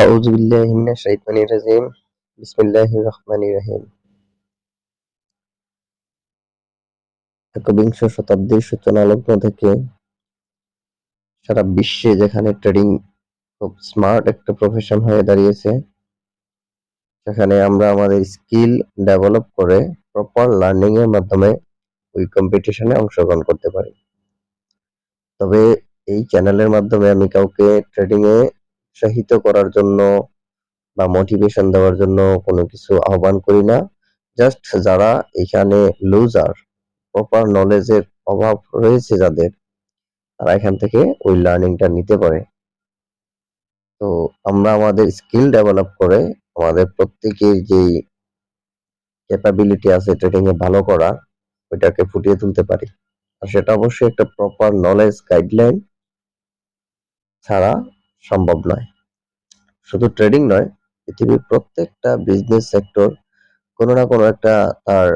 আউযু বিল্লাহি মিনাশ শাইতানির রাজিম। বিসমিল্লাহির রহমানির রহিম। একবিংশ শতাব্দীর সূচনা লগ্ন থেকে সারা বিশ্বে যেখানে ট্রেডিং খুব স্মার্ট একটা প্রফেশন হয়ে দাঁড়িয়েছে, সেখানে আমরা আমাদের স্কিল ডেভেলপ করে প্রপার লার্নিং এর মাধ্যমে ওই কম্পিটিশনে অংশগ্রহণ করতে পারি। তবে এই চ্যানেলের মাধ্যমে আমি কাউকে ট্রেডিং এ উৎসাহিত করার জন্য বা মোটিভেশন দেওয়ার জন্য কোনো কিছু আহ্বান করি না। জাস্ট যারা এখানে লুজার, প্রপার নলেজের অভাব রয়েছে যাদের, তারা এখান থেকে ওই লার্নিংটা নিতে পারে। তো আমরা আমাদের স্কিল ডেভেলপ করে আমাদের প্রত্যেকের যেই ক্যাপাবিলিটি আছে ট্রেডিং এ ভালো করা, ওইটাকে ফুটিয়ে তুলতে পারি। আর সেটা অবশ্যই একটা প্রপার নলেজ গাইডলাইন ছাড়া সম্ভব নয়। শুধু ট্রেডিং নয়, পৃথিবীর প্রত্যেকটা বিজনেস সেক্টর কোনো না কোনো একটা তার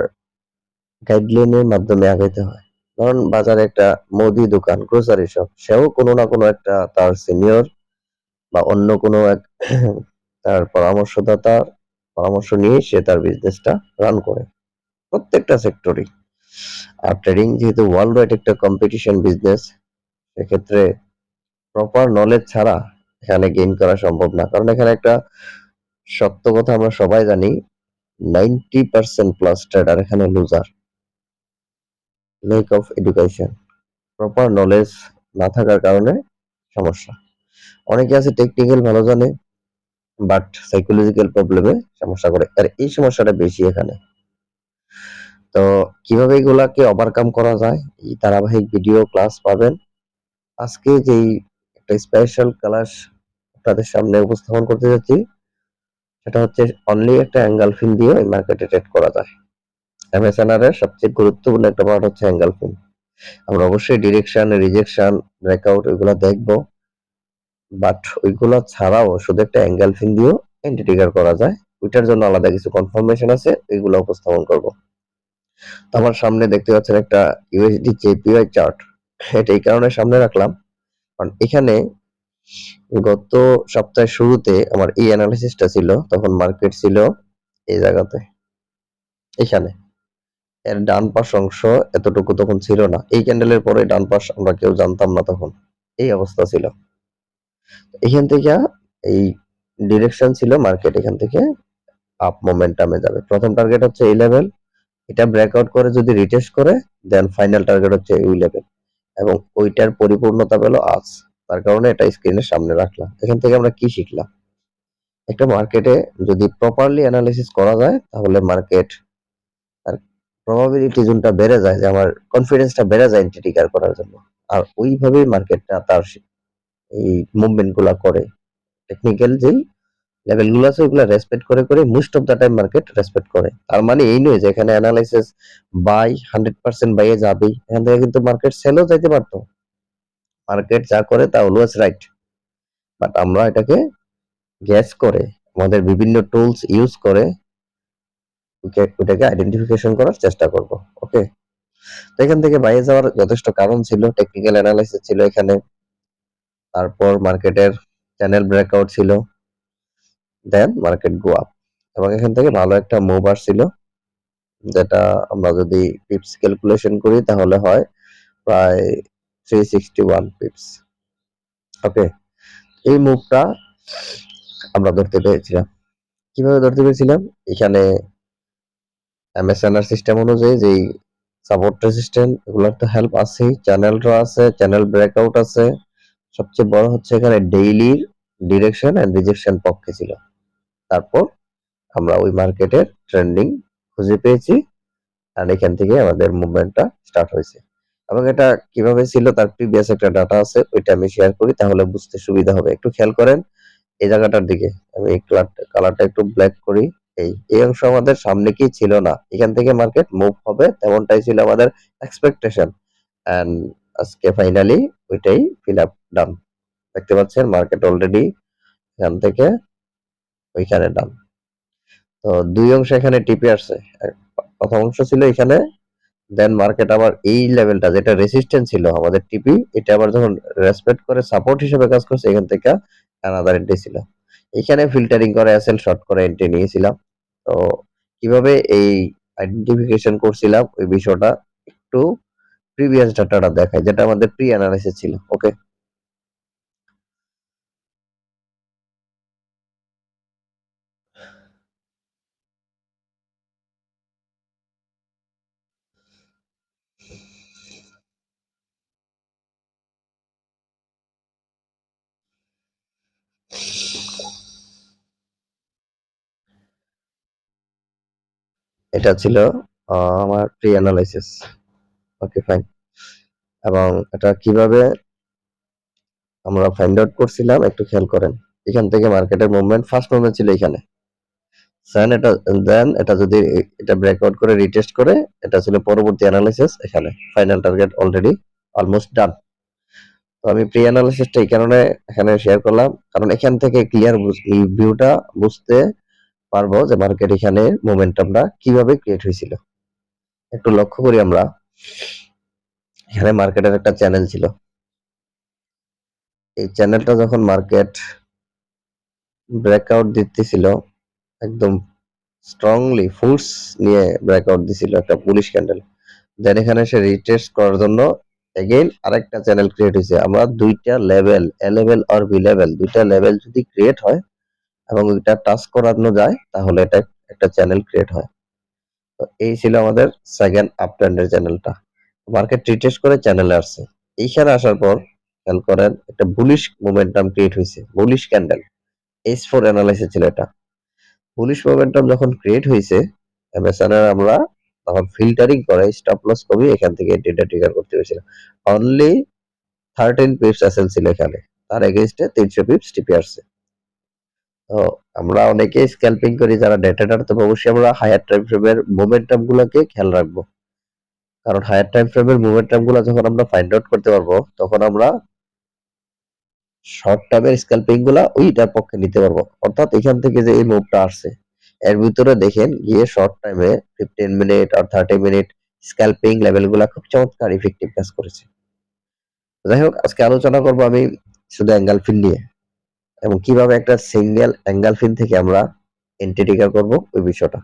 গাইডলাইনের মাধ্যমে আগাইতে হয়। ধরুন বাজারে একটা মুদি দোকান, গ্রোসারি শপ, সেও কোনো না কোনো একটা তার সিনিয়র বা অন্য কোনো এক তার পরামর্শদাতার পরামর্শ নিয়ে সে তার বিজনেসটা রান করে, প্রত্যেকটা সেক্টরই। আর ট্রেডিং যেহেতু ওয়ার্ল্ড ওয়াইড একটা কম্পিটিশন বিজনেস, সেক্ষেত্রে প্রপার নলেজ ছাড়া এখানে গেইন করা সম্ভব না। কারণ এখানে একটা সত্য কথা আমরা সবাই জানি, 90% প্লাস ট্রেডার এখানে loser. Lack of education, proper knowledge না থাকার কারণে সমস্যা। অনেকে আছে টেকনিক্যাল ভালো জানে, বাট সাইকোলজিক্যাল প্রবলেমে সমস্যা করে, আর এই সমস্যাটা বেশি এখানে। তো কিভাবে এগুলাকে ওভারকাম করা যায়, এই ধারাবাহিক ভিডিও ক্লাস পাবেন। আজকে যেই একটা স্পেশাল ক্লাস আপনাদের সামনে উপস্থাপন করতে যাচ্ছি, সেটা হচ্ছে অনলি একটা অ্যাঙ্গেল ফিন দিয়ে এই মার্কেটে ট্রেড করা যায়। এমএসএনআর এর সবচেয়ে গুরুত্বপূর্ণ একটা পার্ট হচ্ছে অ্যাঙ্গেল ফিন। আমরা অবশ্যই ডিরেকশন, রিজেকশন, ব্রেকআউট এগুলো দেখবো, বাট ওইগুলো ছাড়াও শুধু একটা অ্যাঙ্গেল ফিন দিয়েও এন্ট্রি ট্রিগার করা যায়। ওইটার জন্য আলাদা কিছু কনফার্মেশন আছে, এগুলো উপস্থাপন করব। তো আমার সামনে দেখতে পাচ্ছেন একটা ইউএসডি জেপিওয়াই চার্ট। এটা এই কারণে সামনে রাখলাম, কারণ এখানে গত সপ্তাহের শুরুতে আমার এই অ্যানালিসিসটা ছিল, তখন মার্কেট ছিল এই জায়গাতে, এখানে। এর ডান পাশ অংশ এতটুকু তখন ছিল না। এই ক্যান্ডেলের পরে ডান পাশ আমরা কেউ জানতাম না তখন, এই অবস্থা ছিল। এখান থেকে এই ডিরেকশন ছিল মার্কেট এখান থেকে আপ মোমেন্টামে যাবে। প্রথম টার্গেট হচ্ছে এই লেভেল, এটা ব্রেকআউট করে যদি রিটেস্ট করে, দেন ফাইনাল টার্গেট হচ্ছে এই লেভেল, এবং ওইটার পরিপূর্ণতা পেল আজ। তার কারণে এটা স্ক্রিনের সামনে রাখলাম। এখান থেকে আমরা কি শিখলাম? একটা মার্কেটে যদি প্রপারলি অ্যানালিসিস করা যায়, তাহলে মার্কেট আর প্রবাবিলিটি জোনটা বেড়ে যায়, যে আমার কনফিডেন্সটা বেড়ে যায় এন্ট্রি ট্রিগার করার জন্য। আর ওইভাবেই মার্কেটটা তার এই মুভমেন্ট গুলা করে। টেকনিক্যাল যেই লেভেল গুলো আছে ওগুলা রেসপেক্ট করে করে most of the time market respect করে। তার মানে এই নয় যে এখানে অ্যানালাইসিস বাই 100% বাইয়ে যাবেই, এখান থেকে কিন্তু মার্কেট সেলও যাইতে পারতো। মার্কেট যা করে তা অলওয়েজ রাইট, বাট আমরা এটাকে গ্যাস করে আমাদের বিভিন্ন টুলস ইউজ করে ওটাকে আইডেন্টিফিকেশন করার চেষ্টা করব। ওকে, তো এখান থেকে বাইরে যাওয়ার যথেষ্ট কারণ ছিল, টেকনিক্যাল অ্যানালাইসিস ছিল এখানে, তারপর মার্কেটের চ্যানেল ব্রেকআউট ছিল, দেন মার্কেট গো আপ, এবং এখান থেকে ভালো একটা মুভ আসছিল, যেটা আমরা যদি পিপস ক্যালকুলেশন করি তাহলে হয় প্রায় 361 পিপস। ওকে, এই মুভটা আমরা ধরতে পেরেছিলাম। কিভাবে ধরতে পেরেছিলাম? এখানে এমএসএনআর সিস্টেম অনুযায়ী যেই সাপোর্ট রেজিস্ট্যান্স এগুলোর তো হেল্প আছেই, চ্যানেলটা আছে, চ্যানেল ব্রেকআউট আছে, সবচেয়ে বড় হচ্ছে এখানে ডেইলির ডিরেকশন এন্ড রিজেকশন পক্ষে ছিল। তারপর আমরা ওই মার্কেটের ট্রেন্ডিং খুঁজে পেয়েছি, আর এখান থেকে আমাদের মুভমেন্টটা স্টার্ট হয়েছে। এবং এটা কিভাবে ছিল তার প্রিভিয়াস একটা ডাটা আছে, ওইটা আমি শেয়ার করি, তাহলে বুঝতে সুবিধা হবে। একটু খেয়াল করেন এই জায়গাটার দিকে, আমি এই কালারটা একটু ব্ল্যাক করি। এই অংশ আমাদের সামনে কি ছিল না, এখান থেকে মার্কেট মুভ হবে তেমনটাই ছিল আমাদের এক্সপেকটেশন, এন্ড আজকে ফাইনালি ওইটাই ফিল আপ ডান। দেখতে পাচ্ছেন মার্কেট অলরেডি এখান থেকে ওইখানে ডান। তো দুই অংশ এখানে টিপে আসছে, প্রথম অংশ ছিল এখানে, দেন মার্কেট আবার এই লেভেলটা যেটা রেসিস্ট্যান্স ছিল আমাদের টিপি, এটা আবার যখন রেসপেক্ট করে সাপোর্ট হিসেবে কাজ করছে, এখান থেকে অ্যানাদার এন্ট্রি ছিল। এখানে ফিল্টারিং করে এসএল শর্ট করে এন্ট্রি নিয়েছিলাম। তো কিভাবে এই আইডেন্টিফিকেশন করছিলাম ওই বিষয়টা একটু প্রিভিয়াস ডাটাটা দেখায়, যেটা আমাদের প্রি অ্যানালাইসিস ছিল। ওকে, এটা ছিল আমার প্রি অ্যানালাইসিস। ওকে, ফাইন। এবং এটা কিভাবে আমরা ফাইন্ড আউট করছিলাম একটু খেয়াল করেন। এখান থেকে মার্কেটের মুভমেন্ট, ফার্স্ট মুভমেন্ট ছিল এখানে। দেন এটা যদি এটা ব্রেকআউট করে রিটেস্ট করে, এটা ছিল পরবর্তী অ্যানালাইসিস। এখানে final target already almost done. তো আমি প্রি অ্যানালাইসিসটা এই কারণে এখানে শেয়ার করলাম, কারণ এখান থেকে ক্লিয়ার ভিউটা বুঝতে পারবো যে মার্কেট এখানে মোমেন্টামটা কিভাবে ক্রিয়েট হয়েছিল। একটু লক্ষ্য করি আমরা, এখানে মার্কেটের একটা চ্যানেল ছিল। এই চ্যানেলটা যখন মার্কেট ব্রেকআউট দিতেছিল, একদম স্ট্রংলি ফোর্স নিয়ে ব্রেকআউট দিছিল একটা বুলিশ ক্যান্ডেল। দেন এখানে সে রিটেস্ট করার জন্য এগেইন আরেকটা চ্যানেল ক্রিয়েট হয়েছে। আমরা দুইটা লেভেল, এ লেভেল আর বি লেভেল, দুইটা লেভেল যদি ক্রিয়েট হয় এবং ওইটা টাচ করানো যায়, তাহলে এটা একটা চ্যানেল ক্রিয়েট হয়। তো এই ছিল আমাদের সেকেন্ড আপ ট্রেন্ডের চ্যানেলটা। মার্কেট রিটেস্ট করে চ্যানেলে আসছে। এইখানে আসার পর খেয়াল করেন একটা বুলিশ মোমেন্টাম ক্রিয়েট হয়েছে, বুলিশ ক্যান্ডেল। H4 অ্যানালাইসিস ছিল এটা। বুলিশ মোমেন্টাম যখন ক্রিয়েট হয়েছে, এমএসএন আমরা তখন ফিল্টারিং করে স্টপ লস কমিয়ে এখান থেকে ডেটা ট্রিগার করতে হয়েছিল। অনলি 13 পিপস এসএল ছিল এখানে, তার এগেইনস্টে 300 পিপস টিপে আসছে। তো আমরা অনেকে স্ক্যালপিং করি যারা ডে ট্রেডার, তো অবশ্যই আমরা হায়ার টাইম ফ্রেমের মোমেন্টাম গুলোকে খেয়াল রাখবো। কারণ হায়ার টাইম ফ্রেমের মোমেন্টাম গুলো যখন আমরা ফাইন্ড আউট করতে পারবো, তখন আমরা শর্ট টার্মের স্ক্যালপিং গুলা ওইটার পক্ষে নিতে পারবো। অর্থাৎ এখান থেকে যে এই মুভটা আসছে, এর ভিতরে দেখেন গিয়ে শর্ট টাইমে 15 মিনিট আর 30 মিনিট স্ক্যালপিং লেভেল গুলা খুব চমৎকার ইফেক্টিভ কাজ করেছে। যাই হোক, আজকে আলোচনা করবো আমি শুধু অ্যাঙ্গেল ফিল নিয়ে, এবং কিভাবে একটা সিঙ্গেল অ্যাঙ্গেল ফিল থেকে আমরা এন্ট্রি ট্রিগার করবো ওই বিষয়টা।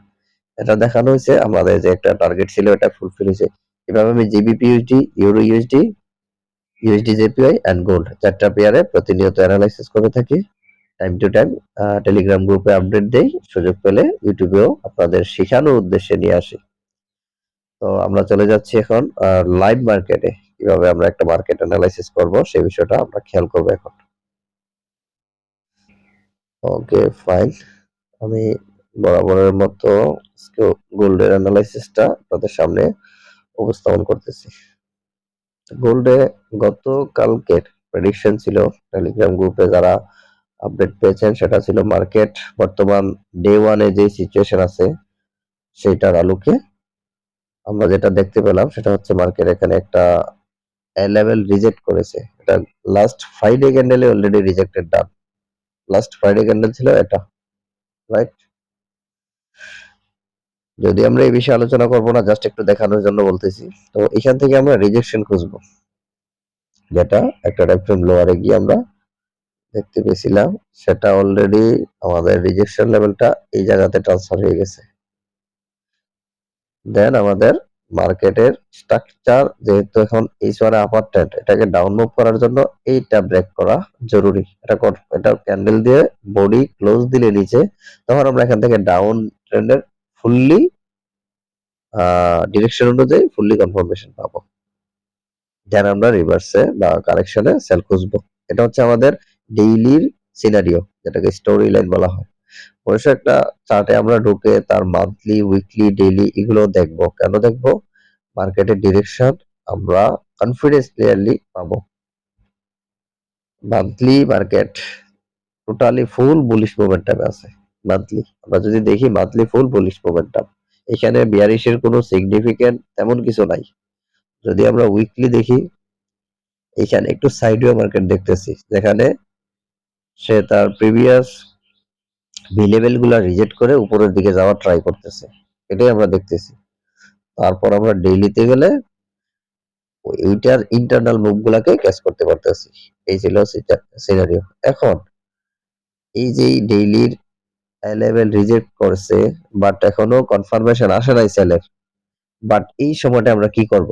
এটা দেখানো হয়েছে, আমাদের যে একটা টার্গেট ছিল এটা ফুলফিল হয়েছে। এভাবে আমি GBP USD, euro USD, USD JPY and gold চারটা পেয়ারে প্রতিনিয়ত অ্যানালাইসিস করে থাকি। টাইম টু টাইম টেলিগ্রাম গ্রুপে আপডেট দেই, সুযোগ পেলে ইউটিউবেও আপনাদের শেখানোর উদ্দেশ্যে নিয়ে আসি। তো আমরা চলে যাচ্ছি এখন লাইভ মার্কেটে, কিভাবে আমরা একটা মার্কেট অ্যানালাইসিস করব সেই বিষয়টা আমরা খেয়াল করবো এখন। ওকে, ফাইন। আমি বরাবরের মতো গোল্ডের অ্যানালাইসিসটা আপনাদের সামনে উপস্থাপন করতেছি। গোল্ডে গতকালকের প্রেডিকশন ছিল, টেলিগ্রাম গ্রুপে যারা আপডেট পেয়েছেন, সেটা ছিল মার্কেট বর্তমান ডে ওয়ানে যে সিচুয়েশন আছে সেইটার আলোকে আমরা যেটা দেখতে পেলাম সেটা হচ্ছে মার্কেট এখানে একটা এ লেভেল রিজেক্ট করেছে। এটা লাস্ট ফ্রাইডে ক্যান্ডেলে অলরেডি রিজেক্টেড ডান। লাস্ট ফ্রাইডে ক্যান্ডেল ছিল এটা, রাইট? যদি আমরা এই বিষয়ে আলোচনা করবো না, জাস্ট একটু দেখানোর জন্য বলতেছি। তো এখান থেকে আমরা রিজেকশন খুঁজবো, যেটা একটা টাইম ফ্রেম লোয়ারে গিয়ে আমরা দেখতে পেয়েছিলাম। সেটা অলরেডি আমাদের রিজেকশন লেভেলটা এই জায়গাতে ট্রান্সফার হয়ে গেছে। দেন আমাদের মার্কেটের স্ট্রাকচার যেহেতু এখন এইচওয়ান আপার ট্রেন্ড, এটাকে ডাউন মুভ করার জন্য এইটা ব্রেক করা জরুরি। এটা ক্যান্ডেল দিয়ে বডি ক্লোজ দিলে নিচে, তখন আমরা এখান থেকে ডাউন ট্রেন্ডের ফুললি ডিরেকশন অনুযায়ী ফুললি কনফার্মেশন পাবো। দেন আমরা রিভার্সে বা কারেকশনে সেল খুঁজবো। এটা হচ্ছে আমাদের ডেইলির সিনারিও, যেটাকে স্টোরি লাইন বলা হয়। অবশ্য একটা চার্টে আমরা ঢুকে তার মান্থলি, উইকলি, ডেইলি এগুলো দেখবো। কেন দেখবো? মার্কেটের ডিরেকশন আমরা কনফিডেন্স ক্লিয়ারলি পাবো। Monthly market totally full bullish মোমেন্টামে আছে। মান্থলি আমরা যদি দেখি, মান্থলি ফুল বুলিশ মোমেন্টাম, এখানে বিয়ারিশের কোনো সিগনিফিকেন্ট তেমন কিছু নাই। যদি আমরা উইকলি দেখি, এখানে একটু সাইডওয়ে মার্কেট দেখতেছি, যেখানে সে তার প্রিভিয়াস বি লেভেল গুলা রিজেক্ট করে উপরের দিকে যাওয়ার ট্রাই করতেছে, এটাই আমরা দেখতেছি। তারপর আমরা ডেইলিতে গেলে ওইটার ইন্টারনাল মুভ গুলাকে ক্যাচ করতে পারতেছি। এই ছিল সিনারিও। এখন এই যে ডেইলির লেভেল রিজেক্ট করছে, বাট এখনো কনফার্মেশন আসে নাই সেলের। বাট এই সময়টা আমরা কি করব?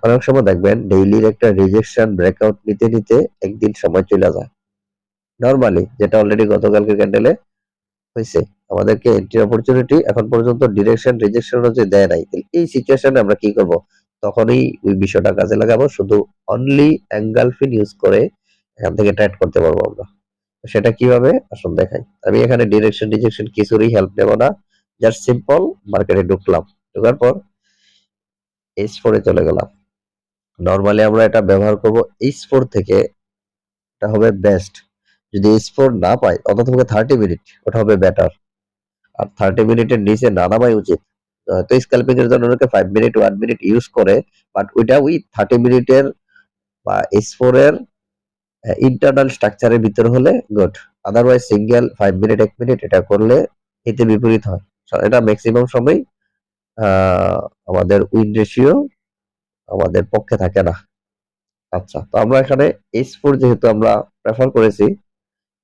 অনেক সময় দেখবেন ডেইলির একটা রিজেকশন ব্রেকআউট নিতে নিতে একদিন সময় চলে যায় নরমালি, যেটা অলরেডি গতকালকে ক্যান্ডেলে হয়েছে। আমাদেরকে এন্ট্রি অপরচুনিটি এখন পর্যন্ত ডিরেকশন রিজেকশন অনুযায়ী দেয় নাই। এই সিচুয়েশনে আমরা কি করব? তখনই ওই বিষয়টা কাজে লাগাবো, শুধু অনলি এঙ্গালফিন ইউজ করে এখান থেকে ট্রেড করতে পারবো আমরা। সেটা কিভাবে আসুন দেখাই। আমি এখানে ডিরেকশন রিজেকশন কিছুরই হেল্প নেব না, জাস্ট সিম্পল মার্কেটে ঢুকলাম, ঢোকার পর H4 এ চলে গেলাম। নরমালি আমরা এটা ব্যবহার করব H4 থেকে, এটা হবে বেস্ট। যদি H4 না পাই অন্তত 30 মিনিট, ওটা হবে বেটার। আর 30 মিনিটের নিচে না নামাই উচিত। তো স্ক্যালপিং এর জন্য অনেকে 5 মিনিট 1 মিনিট ইউজ করে, বাট ওইটা ওই 30 মিনিটের বা H4 এর ইন্টারনাল স্ট্রাকচারের ভিতরে হলে good. Otherwise single 5 minute 1 minute এটা করলে এতে বিপরীত হয়। এটা ম্যাক্সিমাম সময় আহ, আমাদের উইন রেশিও আমাদের পক্ষে থাকে না। আচ্ছা, তো আমরা এখানে H4 যেহেতু আমরা প্রেফার করেছি,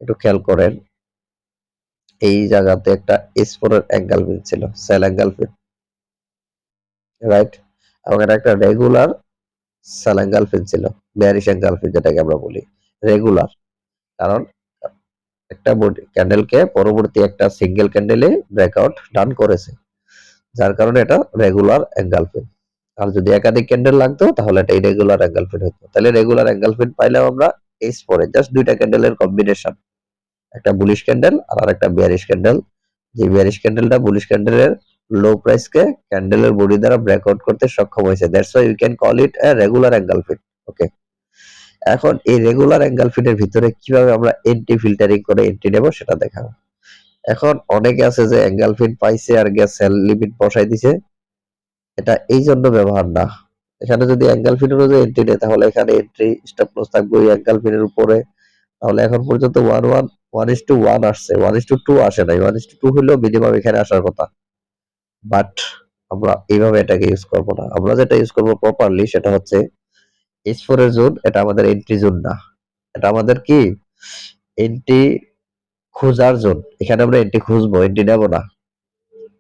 একটু খেয়াল করেন এই জায়গাতে একটা H4 এর অ্যাঙ্গেল ছিল, সেল অ্যাঙ্গেল, রাইট? এবং এটা একটা রেগুলার সেল অ্যাঙ্গেল ছিল, বেয়ারিশ অ্যাঙ্গেল যেটাকে আমরা বলি রেগুলার। কারণ একটা ক্যান্ডেলকে পরবর্তী একটা সিঙ্গেল ক্যান্ডেলে ব্রেকআউট ডান করেছে, যার কারণে এটা রেগুলার এঙ্গালফিন। আর যদি একাধিক ক্যান্ডেল লাগতো তাহলে এটা ইরেগুলার এঙ্গালফিন হতো। তাহলে রেগুলার এঙ্গালফিন পাইলাম আমরা এইচ পরে, জাস্ট দুইটা ক্যান্ডেলের কম্বিনেশন, একটা বুলিশ ক্যান্ডেল আর একটা বিয়ারিশ ক্যান্ডেল। যে বিয়ারিশ ক্যান্ডেলটা বুলিশ ক্যান্ডেলের লো প্রাইসকে ক্যান্ডেলের বডি দ্বারা ব্রেকআউট করতে সক্ষম হয়েছে, that's why you can call it a regular engulfing. Okay, এখন এই রেগুলার এঙ্গালফিনের ভিতরে কিভাবে আমরা এন্টি ফিল্টারিং করে এন্ট্রি নেব সেটা দেখাবো। এখন অনেকে আছে যে এঙ্গালফিন পাইছে আর গ্যাস সেল লিমিট বসাই দিছে, এটা এই জন্য ব্যবহার না। এখানে যদি অ্যাঙ্গেল ফিট অনুযায়ী এন্ট্রি নেয় তাহলে এখানে এন্ট্রি স্টপ লস থাকবে ওই অ্যাঙ্গেল ফিটের উপরে। তাহলে এখন পর্যন্ত 1:1 আসছে, 1:2 আসে নাই। 1:2 হলেও মিনিমাম এখানে আসার কথা। বাট আমরা এইভাবে এটাকে ইউজ করব না। আমরা যেটা ইউজ করব প্রপারলি সেটা হচ্ছে H4 এর জোন, এটা আমাদের এন্ট্রি জোন না, এটা আমাদের কি এন্ট্রি খোঁজার জোন। এখানে আমরা এন্ট্রি খুঁজবো, এন্ট্রি নেব না।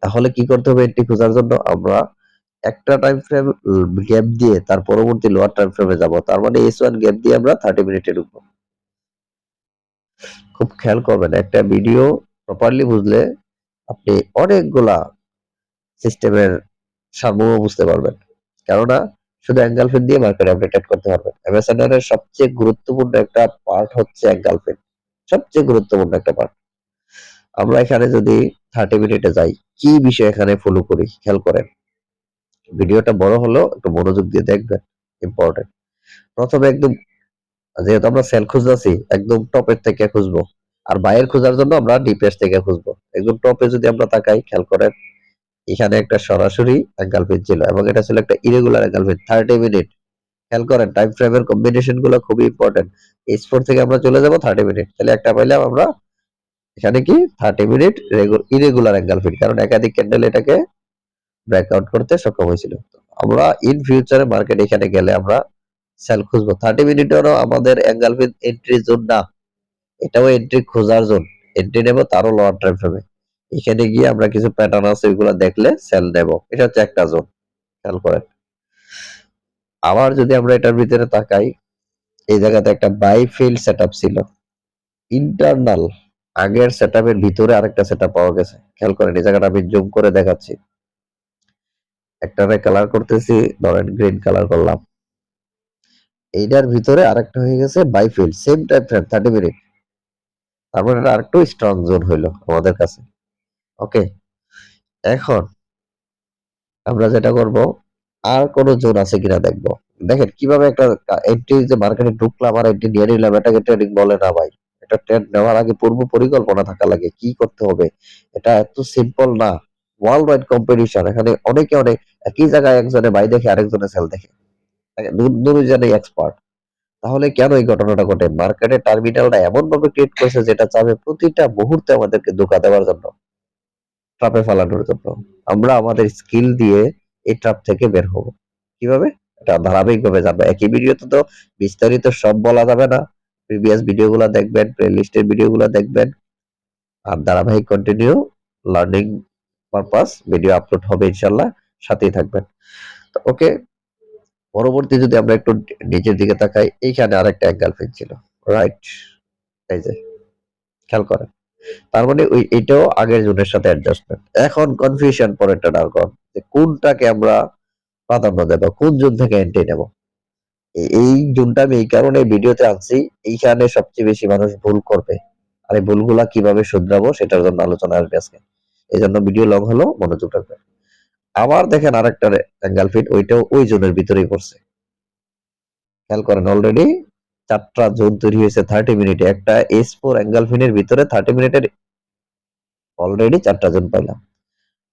তাহলে কি করতে হবে? এন্ট্রি খোঁজার জন্য আমরা একটা টাইম ফ্রেম গ্যাপ দিয়ে তার পরবর্তী লোয়ার টাইম ফ্রেমে যাব, তার মানে S1 গ্যাপ দিয়ে আমরা 30 মিনিটে ঢুকবো। খুব খেয়াল করবেন, একটা ভিডিও প্রপারলি বুঝলে আপনি অনেকগুলা সিস্টেমের সারমর্ম বুঝতে পারবেন। কেননা শুধু অ্যাঙ্গেল ফিন দিয়ে মার্কেট আপডেট করতে পারবেন। এমএসএনআর এর সবচেয়ে গুরুত্বপূর্ণ একটা পার্ট হচ্ছে অ্যাঙ্গেল ফিন, সবচেয়ে গুরুত্বপূর্ণ একটা পার্ট। আমরা এখানে যদি 30 মিনিটে যাই, কি বিষয় এখানে ফলো করি খেয়াল করেন। ভিডিওটা বড় হলেও একটু মনোযোগ দিয়ে দেখবেন, ইম্পর্টেন্ট। প্রথমে একদম, যেহেতু আমরা সেল খুঁজতেছি একদম টপের থেকে খুঁজবো, আর বাইরের খোঁজার জন্য আমরা ডিপের থেকে খুঁজবো। একদম টপে যদি আমরা তাকাই, খেয়াল করেন এখানে একটা সরাসরি এঙ্গেলফিন ছিল এবং এটা ছিল একটা ইরেগুলার এঙ্গেলফিন 30 মিনিট। খেয়াল করেন টাইম ফ্রেমের কম্বিনেশন গুলো খুবই ইম্পর্টেন্ট। H4 থেকে আমরা চলে যাব 30 মিনিট, তাহলে একটা পাইলাম আমরা এখানে কি 30 মিনিট ইরেগুলার এঙ্গেলফিন, কারণ একাধিক ক্যান্ডেল এটাকে ব্রেকআউট করতে সক্ষম হয়েছিল। আমরা ইন ফিউচারে মার্কেট এখানে গেলে আমরা সেল খুঁজবো। 30 মিনিটেরও আমাদের এঙ্গেলফিন এন্ট্রি জোন না, এটাও এন্ট্রি খোঁজার জোন। এন্ট্রি নেব তারও লোয়ার টাইম ফ্রেমে, এখানে গিয়ে আমরা কিছু প্যাটার্ন আছে ওইগুলো দেখলে সেল নেব। এটা হচ্ছে একটা জোন, খেয়াল করেন। আবার যদি আমরা এটার ভিতরে তাকাই, এই জায়গাতে একটা বাই ফিল্ড সেটআপ ছিল ইন্টারনাল, আগের সেটআপের ভিতরে আরেকটা সেটআপ পাওয়া গেছে। খেয়াল করেন এই জায়গাটা আমি জুম করে দেখাচ্ছি। একটারে কালার করতেছি, ধরেন গ্রিন কালার করলাম, এইটার ভিতরে আরেকটা হয়ে গেছে buy filled, same time frame 30 minute. তারপর এটা আরেকটু স্ট্রং জোন হইলো আমাদের কাছে। ওকে, এখন আমরা যেটা করব, আর কোন জোন আছে কিনা দেখবো। দেখেন কিভাবে একটা এন্ট্রি, যে মার্কেটে ঢুকলাম আর এন্ট্রি নিয়ে নিলাম, এটাকে ট্রেডিং বলে না ভাই। এটা ট্রেড নেওয়ার আগে পূর্ব পরিকল্পনা থাকা লাগে, কি করতে হবে। এটা এত সিম্পল না, ওয়ার্ল্ড ওয়াইড কম্পিটিশন। এখানে অনেকে অনেক একই জায়গায় একজনে বাই দেখে আরেকজনে সেল দেখে, দুজনেই এক্সপার্ট। তাহলে কেন এই ঘটনাটা ঘটে? মার্কেটের টার্মিনালটা এমন ভাবে ক্রিয়েট করেছে যেটা চাবে প্রতিটা মুহূর্তে আমাদেরকে ধোঁকা দেওয়ার জন্য, ট্রাপে ফেলানোর জন্য। আমরা আমাদের স্কিল দিয়ে এই ট্রাপ থেকে বের হব কিভাবে, এটা ধারাবাহিক ভাবে জানবো। একই ভিডিওতে তো বিস্তারিত সব বলা যাবে না, প্রিভিয়াস ভিডিওগুলো দেখবেন, প্লেলিস্টের ভিডিওগুলো দেখবেন, আর ধারাবাহিক continue learning purpose video upload হবে ইনশাল্লাহ, সাথেই থাকবেন। তো ওকে, পরবর্তী যদি আমরা একটু নিচের দিকে তাকাই, এইখানে আরেকটা অ্যাঙ্গেল ফিট ছিল, রাইট? এই যে খেয়াল করেন, তার মানে ওই এটাও আগের জোনের সাথে অ্যাডজাস্টমেন্ট। এখন কনফিউশন পরেরটা ডারগন, যে কোনটাকে আমরা প্রাধান্য দেব, কোন জোন থেকে এন্ট্রি নেব। এই জোনটা আমি এই কারণে ভিডিওতে আনছি, এইখানে সবচেয়ে বেশি মানুষ ভুল করবে, আর এই ভুলগুলা কিভাবে শুধরাবো সেটার জন্য আলোচনা আসবে আজকে। এই জন্য ভিডিও লং হলো, মনোযোগ রাখবেন। আবার দেখেন আরেকটা অ্যাঙ্গেল ফিট, ওইটাও ওই জোনের ভিতরেই পড়ছে। খেয়াল করেন, অলরেডি 4টা জোন তৈরি হয়েছে 30 মিনিটে। একটা S4 অ্যাঙ্গেল ফিনের ভিতরে 30 মিনিটের অলরেডি 4টা জোন পাইলাম।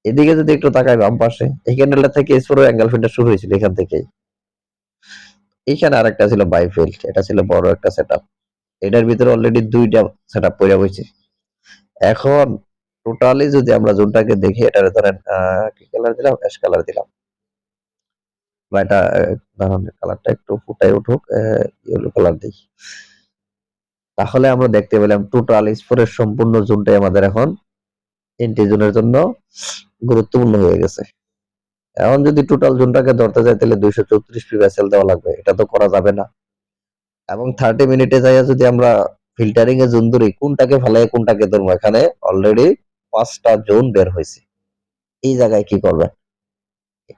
এদিকে যদি একটু তাকাই বাম পাশে, এই ক্যান্ডেলটা থেকে S4 অ্যাঙ্গেল ফিনটা শুরু হয়েছিল এখান থেকেই। এইখানে আরেকটা ছিল বাইফিল্ড, এটা ছিল বড় একটা সেটআপ। এটার ভিতরে অলরেডি 2টা সেটআপ পড়ে হয়েছে। এখন টোটালি যদি আমরা জোনটাকে দেখি, এটার ধরেন কি কালার দিলাম, অ্যাশ কালার দিলাম, বা এটা ধরেন কালারটা একটু ফুটাই উঠুক, ইয়েলো কালার দিই, তাহলে আমরা দেখতে পেলাম টোটাল S4 এর সম্পূর্ণ জোনটাই আমাদের এখন এন্ট্রি জোনের জন্য গুরুত্বপূর্ণ হয়ে গেছে। এখন যদি টোটাল জোনটাকে ধরতে যাই, তাহলে 234 পিভাসেল দেওয়া লাগবে, এটা তো করা যাবে না। এবং 30 মিনিটে যাইয়া যদি আমরা ফিল্টারিং এ জোন ধরি, কোনটাকে ফেলাই কোনটাকে ধরবো, এখানে অলরেডি 5টা জোন বের হয়েছে। এই জায়গায় কি করবে?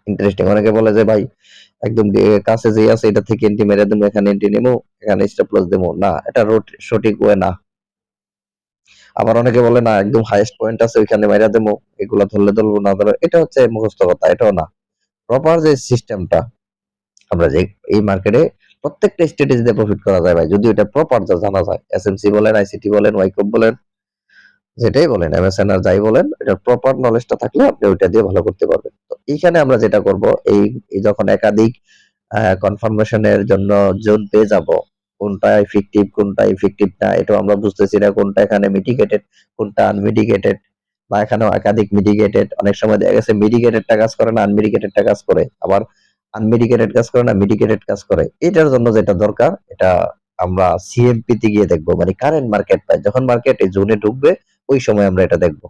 ইন্টারেস্টিং। অনেকে বলে যে ভাই একদম কাছে যে আছে এটা থেকে এন্ট্রি মেরে দেবো, এখানে এন্ট্রি নেবো, এখানে স্টপ লস দেবো, না, এটা সঠিক ওয়ে না। আবার অনেকে বলে না, একদম হাইয়েস্ট পয়েন্ট আছে ওইখানে মেরে দেবো, এগুলা ধরলে ধরবো, না ধরলে, এটা হচ্ছে মুখস্থ কথা, এটাও না। প্রপার যে সিস্টেমটা, আমরা যে এই মার্কেটে প্রত্যেকটা স্ট্র্যাটেজিতে প্রফিট করা যায় ভাই, যদি এটা প্রপার জানা যায়। এসএমসি বলেন, আইসিটি বলেন, ওয়াইকপ বলেন, যেটাই বলেন, এমএসএন আর যাই বলেন, এটার প্রপার নলেজটা থাকলে আপনি ওইটা দিয়ে ভালো করতে পারবেন। তো এইখানে আমরা যেটা করব, এই যখন একাধিক কনফার্মেশনের জন্য জোন পেয়ে যাব, কোনটা ইফেক্টিভ কোনটা ইফেক্টিভ না এটাও আমরা বুঝতেছি না, কোনটা এখানে মিটিগেটেড কোনটা আনমিটিগেটেড, বা এখানেও একাধিক মিটিগেটেড, অনেক সময় দেখা গেছে মিটিগেটেডটা কাজ করে না, আনমিটিগেটেডটা কাজ করে, আবার আনমিটিগেটেড কাজ করে না, মিটিগেটেড কাজ করে। এটার জন্য যেটা দরকার, এটা আমরা সিএমপি তে গিয়ে দেখবো, মানে কারেন্ট মার্কেট প্রাইস, যখন মার্কেট এই জোনে ঢুকবে ওই সময় আমরা এটা দেখবো।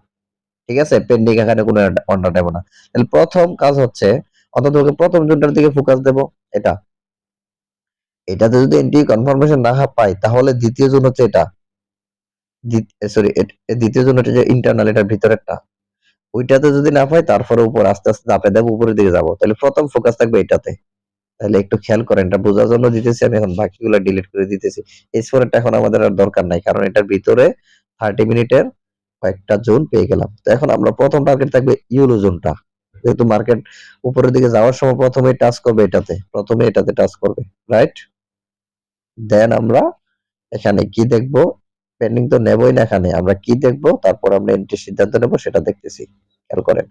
ঠিক আছে, পেন্ডিং এখানে কোনো অর্ডার দেবো না। তাহলে প্রথম কাজ হচ্ছে, অন্তত প্রথম জোনটার দিকে ফোকাস দেবো। এটা এটাতে যদি এন্ট্রি কনফার্মেশন না পাই, তাহলে দ্বিতীয় জোন হচ্ছে এটা, সরি, দ্বিতীয় জোন হচ্ছে যে ইন্টারনাল, এটার ভিতরেরটা, ওইটাতে যদি না পাই, তারপরে উপর আস্তে আস্তে চাপে দেবো, উপরের দিকে যাবো। তাহলে প্রথম ফোকাস থাকবে এটাতে। তাহলে একটু খেয়াল করেন, এটা বোঝার জন্য দিতেছি আমি, এখন বাকিগুলো ডিলিট করে দিতেছি। এই স্কোরটা এখন আমাদের আর দরকার নাই, কারণ এটার ভিতরে 30 মিনিটের কয়েকটা জোন পেয়ে গেলাম। তো এখন আমরা প্রথম টার্গেট থাকবে ইউরো জোনটা, যেহেতু মার্কেট উপরের দিকে যাওয়ার সময় প্রথমে টাচ করবে এটাতে, প্রথমে এটাতে টাচ করবে, রাইট? দেন আমরা এখানে কি দেখবো, পেন্ডিং তো নেবই না, এখানে আমরা কি দেখবো, তারপর আমরা এন্ট্রি সিদ্ধান্ত নেবো, সেটা দেখতেছি, খেয়াল করেন।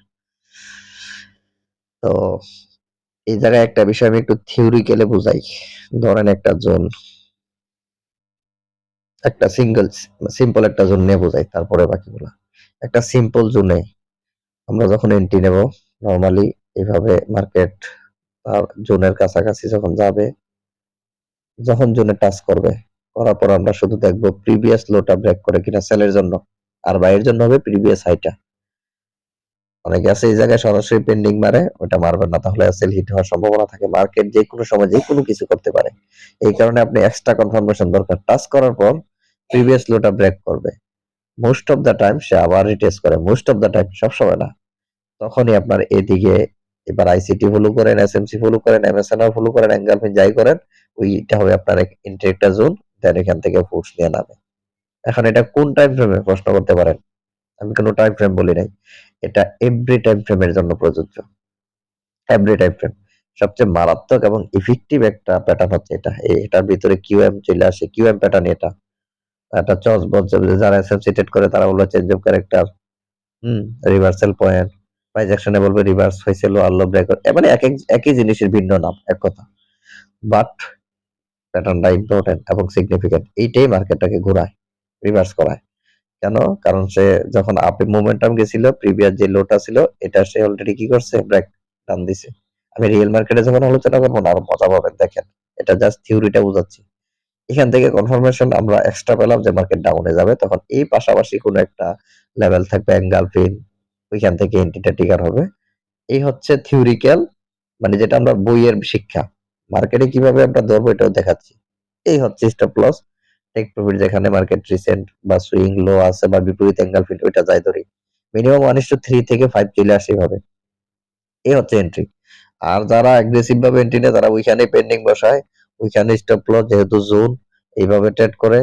তো এই জায়গায় একটা বিষয় আমি একটু থিওরিক্যালি বুঝাই। ধরেন একটা জোন, একটা সিম্পল একটা জোন নিয়ে বোঝাই, তারপরে বাকিগুলো। একটা সিম্পল জোনে আমরা যখন এন্ট্রি নেব, নরমালি এইভাবে মার্কেট তার জোনের কাছাকাছি যখন যাবে, যখন জোনে টাচ করবে, করার পর আমরা শুধু দেখবো প্রিভিয়াস লোটা ব্রেক করে কিনা সেলের জন্য, আর বাইয়ের জন্য হবে প্রিভিয়াস হাইটা। অনেকে আছে এই জায়গায় সরাসরি পেন্ডিং মারে, ওটা মারবেন না, তাহলে সেল হিট হওয়ার সম্ভাবনা থাকে। মার্কেট যে কোনো সময় যে কোনো কিছু করতে পারে, এই কারণে আপনি এক্সট্রা কনফার্মেশন দরকার। টাচ করার পর প্রিভিয়াস লোটা ব্রেক করবে, মোস্ট অফ দ্য টাইম সে আবার রিটেস্ট করে, মোস্ট অফ দ্য টাইম, সবসময় না। তখনই আপনার এদিকে এবার আইসিটি ফলো করেন, এসএমসি ফলো করেন, এমএসএনআর ফলো করেন, এঙ্গেলফিন যাই করেন, ওইটা হবে আপনার এন্ট্রি একটা জোন। দেন এখান থেকে ফুটস নিয়ে নামে। এখন এটা কোন টাইম ফ্রেমে প্রশ্ন করতে পারেন, আমি কোনো টাইম ফ্রেম বলি নাই, এটা এভরি টাইম ফ্রেমের জন্য প্রযোজ্য। এভরি টাইম ফ্রেম সবচেয়ে মারাত্মক এবং ইফেক্টিভ একটা প্যাটার্ন হচ্ছে এটা। এটার ভিতরে কিউএম চলে আসে, কিউএম প্যাটার্ন এটা। একটা চস বলছে, যারা এসএমসি ট্রেড করে তারা বলবে change of character, reversal point, price অ্যাকশনে বলবে রিভার্স হয়েছে, লো আর লো ব্রেক, মানে একই জিনিসের ভিন্ন নাম, এক কথা। বাট প্যাটার্নটা ইম্পর্টেন্ট এবং সিগনিফিকেন্ট, এইটাই মার্কেটটাকে ঘোরায়, রিভার্স করায়। কেন? কারণ সে যখন আপে মোমেন্টাম গেছিল, প্রিভিয়াস যে লোটা ছিল, এটা সে অলরেডি কি করছে, ব্রেক ডান দিছে। আমি রিয়েল মার্কেটে যখন আলোচনা করবো না, আরো মজা পাবেন, দেখেন। এটা জাস্ট থিওরিটা বুঝাচ্ছি। এখান থেকে কনফার্মেশন আমরা এক্সট্রা পেলাম যে মার্কেট ডাউনে যাবে, তখন এই পাশাপাশি কোনো একটা লেভেল থাকবে এঙ্গালফিন, ওইখান থেকে এন্ট্রিটা ট্রিগার হবে। এই হচ্ছে থিওরিক্যাল, মানে যেটা আমরা বইয়ের শিক্ষা। মার্কেটে কিভাবে আমরা ধরবো এটাও দেখাচ্ছি। এই হচ্ছে স্টপ লস, টেক প্রফিট, যেখানে মার্কেট রিসেন্ট বা সুইং লো আছে বা বিপরীত এঙ্গেলফিট ওইটা যাই ধরি, মিনিমাম 1:3 থেকে 5 চলে আসে এভাবে। এই হচ্ছে এন্ট্রি। আর যারা অ্যাগ্রেসিভ ভাবে এন্ট্রি নেয় তারা ওইখানে পেন্ডিং বসায়, ওইখানে স্টপ লস, যেহেতু জোন এইভাবে ট্রেড করে,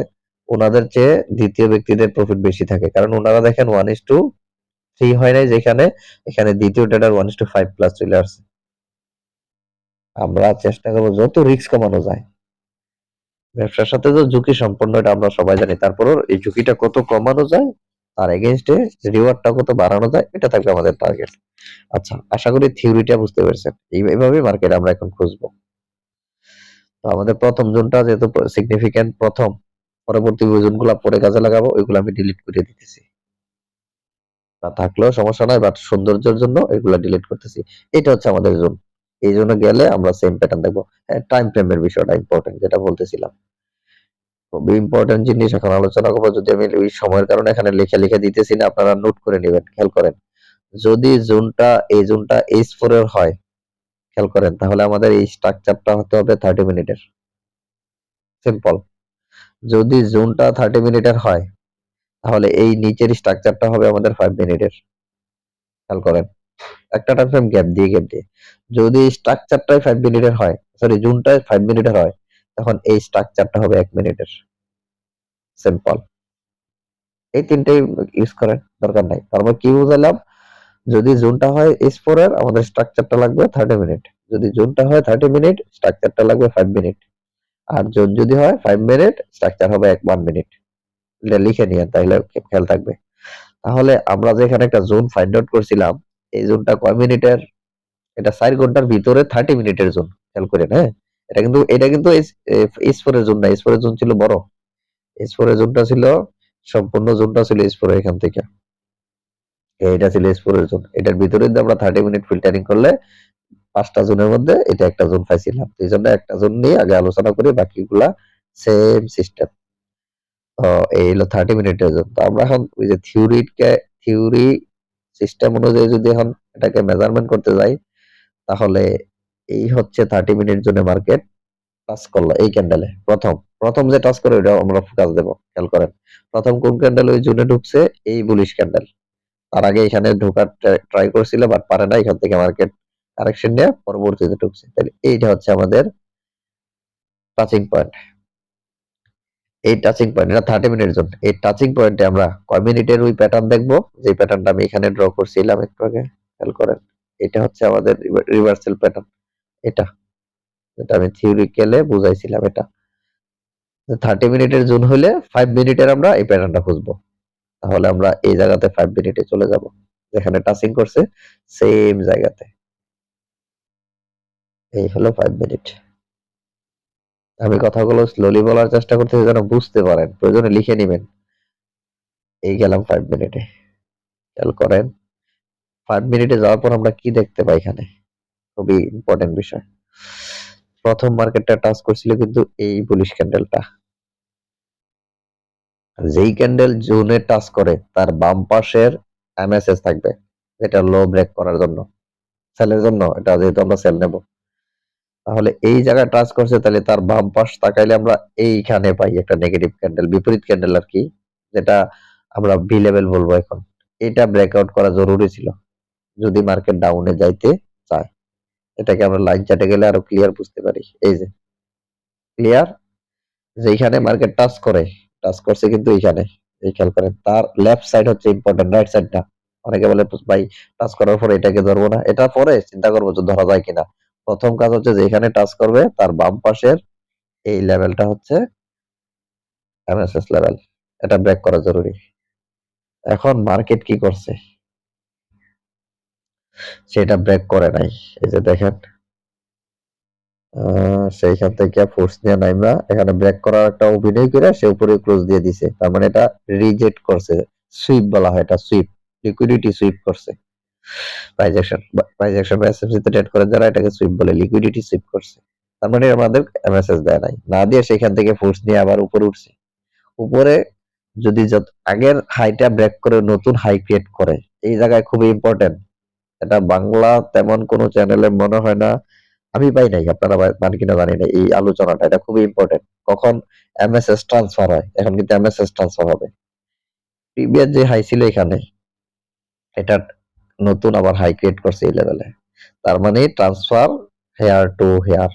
ওনাদের চেয়ে দ্বিতীয় ব্যক্তিদের প্রফিট বেশি থাকে, কারণ ওনারা দেখেন 1:3 হয় নাই যেখানে, এখানে দ্বিতীয় ট্রেডার 1:5 প্লাস চলে আসছে। আমরা চেষ্টা করবো যত রিস্ক কমানো যায়। ব্যবসার সাথে তো ঝুঁকি সম্পন্ন, এটা আমরা সবাই জানি, তারপরও এই ঝুঁকিটা কত কমানো যায়, তার এগেইনস্টে রিওয়ার্ডটা কত বাড়ানো যায়, এটা থাকবে আমাদের টার্গেট। আচ্ছা, আশা করি থিওরিটা বুঝতে পেরেছেন। এইভাবেই মার্কেট আমরা এখন খুঁজবো। তো আমাদের প্রথম জোনটা যেহেতু সিগনিফিক্যান্ট, প্রথম, পরবর্তী ওই জোনগুলো পরে কাজে লাগাবো, ওইগুলো আমি ডিলিট করে দিতেছি, বা থাকলেও সমস্যা নাই, বাট সৌন্দর্যের জন্য এগুলা ডিলিট করতেছি। এটা হচ্ছে আমাদের জোন। এই জন্য গেলে আমরা সেম প্যাটার্ন দেখবো। হ্যাঁ, টাইম ফ্রেমের বিষয়টা ইম্পর্টেন্ট, যেটা বলতেছিলাম, খুবই ইম্পর্টেন্ট জিনিস এখন আলোচনা করবো। যদি আমি ওই সময়ের কারণে এখানে লিখে লিখে দিতেছি না, আপনারা নোট করে নেবেন, খেয়াল করেন। যদি জোনটা, এই জোনটা H4 এর হয়, খেয়াল করেন, তাহলে আমাদের এই স্ট্রাকচারটা হতে হবে 30 মিনিটের। সিম্পল। যদি জোনটা 30 মিনিটের হয়, তাহলে এই নিচের স্ট্রাকচারটা হবে আমাদের 5 মিনিটের। খেয়াল করেন, একটা টাইম ফ্রেম গ্যাপ দিয়ে গ্যাপ দিয়ে। যদি স্ট্রাকচারটাই 5 মিনিটের হয়, সরি জোনটাই 5 মিনিটের হয়, তখন এই স্ট্রাকচারটা হবে 1 মিনিটের। সিম্পল। এই তিনটেই ইউজ করেন, দরকার নাই। তারপর কি বুঝালাম, যদি জোনটা হয় S4 এর, আমাদের স্ট্রাকচারটা লাগবে 30 মিনিট। যদি জোনটা হয় 30 মিনিট, স্ট্রাকচারটা লাগবে 5 মিনিট। আর জোন যদি হয় 5 মিনিট, স্ট্রাকচার হবে 1 মিনিট। এটা লিখে নিয়ে, তাইলে খেয়াল থাকবে। তাহলে আমরা যে এখানে একটা জোন ফাইন্ড আউট করছিলাম, এই জোনটা কয় মিনিটের? এটা 4 ঘন্টার ভিতরে 30 মিনিটের জোন। খেয়াল করেন, হ্যাঁ, এটা কিন্তু S4 এর জোন না, S4 এর জোন ছিল বড়। S4 এর জোনটা ছিল, সম্পূর্ণ জোনটা ছিল S4 এখান থেকে, এটা ছিল S4 এর জোন। এটার ভিতরে যদি আমরা 30 মিনিট ফিল্টারিং করলে 5টা জোনের মধ্যে এটা একটা জোন পাইছিলাম। এই জন্য একটা জোন নিয়ে আগে আলোচনা করি, বাকিগুলা সেম সিস্টেম। তো এই হলো 30 মিনিটের জন্য। তো আমরা এখন ওই যে থিওরি সিস্টেম অনুযায়ী যদি এখন এটাকে মেজারমেন্ট করতে যাই, তাহলে এই হচ্ছে 30 মিনিট জন্য মার্কেট টাচ করলো এই ক্যান্ডেলে। প্রথম প্রথম যে টাচ করে ওটা আমরা ফোকাস দেবো, খেয়াল করেন। প্রথম কোন ক্যান্ডেল ওই জোনে ঢুকছে? এই বুলিশ ক্যান্ডেল। তার আগে এখানে ঢোকার ট্রাই করছিল, বাট পারে না, এখান থেকে মার্কেট কারেকশন নিয়ে পরবর্তীতে ঢুকছে। তাহলে এইটা হচ্ছে আমাদের টাচিং পয়েন্ট। এই টাচিং পয়েন্ট, এটা 30 মিনিটের জন্য। এই টাচিং পয়েন্টে আমরা কয় মিনিটের ওই প্যাটার্ন দেখবো, যে প্যাটার্নটা আমি এখানে ড্র করছিলাম একটু আগে, খেয়াল করেন। এটা হচ্ছে আমাদের রিভার্সাল প্যাটার্ন। এটা, যেটা আমি থিওরিক্যালে বুঝাইছিলাম, এটা 30 মিনিটের জোন হলে 5 মিনিটের আমরা এই প্যাটার্নটা খুঁজবো। তাহলে আমরা এই জায়গাতে 5 মিনিটে চলে যাব, যেখানে টাচিং করছে সেম জায়গাতে। এই হলো 5 মিনিট। আমি কথাগুলো স্লোলি বলার চেষ্টা করতেছি যেন বুঝতে পারেন, প্রয়োজনে লিখে নিবেন। এই গেলাম 5 মিনিটে, খেয়াল করেন। 5 মিনিটে যাওয়ার পর আমরা কি দেখতে পাই এখানে, খুবই ইম্পর্টেন্ট বিষয়। প্রথম মার্কেটটা টাচ করছিল কিন্তু এই বুলিশ ক্যান্ডেলটা। যেই ক্যান্ডেল জোনে টাচ করে তার বাম পাশের এমএসএস থাকবে, যেটা লো ব্রেক করার জন্য, সেলের জন্য, এটা যেহেতু আমরা সেল নেব। তাহলে এই জায়গায় টাচ করছে, তাহলে তার বাম পাশ তাকাইলে আমরা এইখানে পাই একটা নেগেটিভ ক্যান্ডেল, বিপরীত ক্যান্ডেল আর কি, যেটা আমরা বি লেভেল বলবো এখন। এটা ব্রেকআউট করা জরুরি ছিল যদি মার্কেট ডাউনে যাইতে চায়। এটাকে আমরা লাইন চার্টে গেলে আরো ক্লিয়ার বুঝতে পারি। এই যে ক্লিয়ার, যেখানে মার্কেট টাচ করে, টাচ করছে কিন্তু এইখানে, এই খেয়াল করেন। তার লেফট সাইড হচ্ছে ইম্পর্টেন্ট, রাইট সাইডটা অনেকে বলে ভাই টাচ করার পরে এটাকে ধরবো না, এটা পরে চিন্তা করবো যে ধরা যায় কিনা। প্রথম কাজ হচ্ছে যেখানে টাচ করবে তার বাম পাশের এই লেভেলটা হচ্ছে এমএসএস লেভেল, এটা ব্রেক করা জরুরি। এখন মার্কেট কি করছে, সেটা ব্রেক করে নাই। এই যে দেখেন, সেইখান থেকে ফোর্স নিয়ে নাইমা এখানে ব্রেক করার একটা অভিনয় করে সে উপরে ক্লোজ দিয়ে দিছে, তার মানে এটা রিজেক্ট করছে। সুইপ বলা হয় এটা, সুইপ, লিকুইডিটি সুইপ করছে। প্রাইস অ্যাকশন বা এসএমসি তে ট্রেড করে যারা, এটাকে সুইপ বলে, লিকুইডিটি সুইপ করছে। তার মানে আমাদের মেসেজ দেয় নাই, না দিয়ে সেখান থেকে ফোর্স নিয়ে আবার উপরে উঠছে। উপরে যদি যত আগের হাইটা ব্রেক করে নতুন হাই ক্রিয়েট করে, এই জায়গায় খুবই ইম্পর্টেন্ট। এটা বাংলা তেমন কোনো চ্যানেলে মনে হয় না, আমি পাই নাই, আপনারা পান কিনা জানি না এই আলোচনাটা। এটা খুবই ইম্পর্টেন্ট। কখন এমএসএস ট্রান্সফার হয়, এখন কিন্তু এমএসএস ট্রান্সফার হবে। প্রিভিয়াস যে হাই ছিল এখানে, এটা নতুন আবার হাই ক্রিয়েট করছে এই লেভেলে। তার মানে transfer here to here,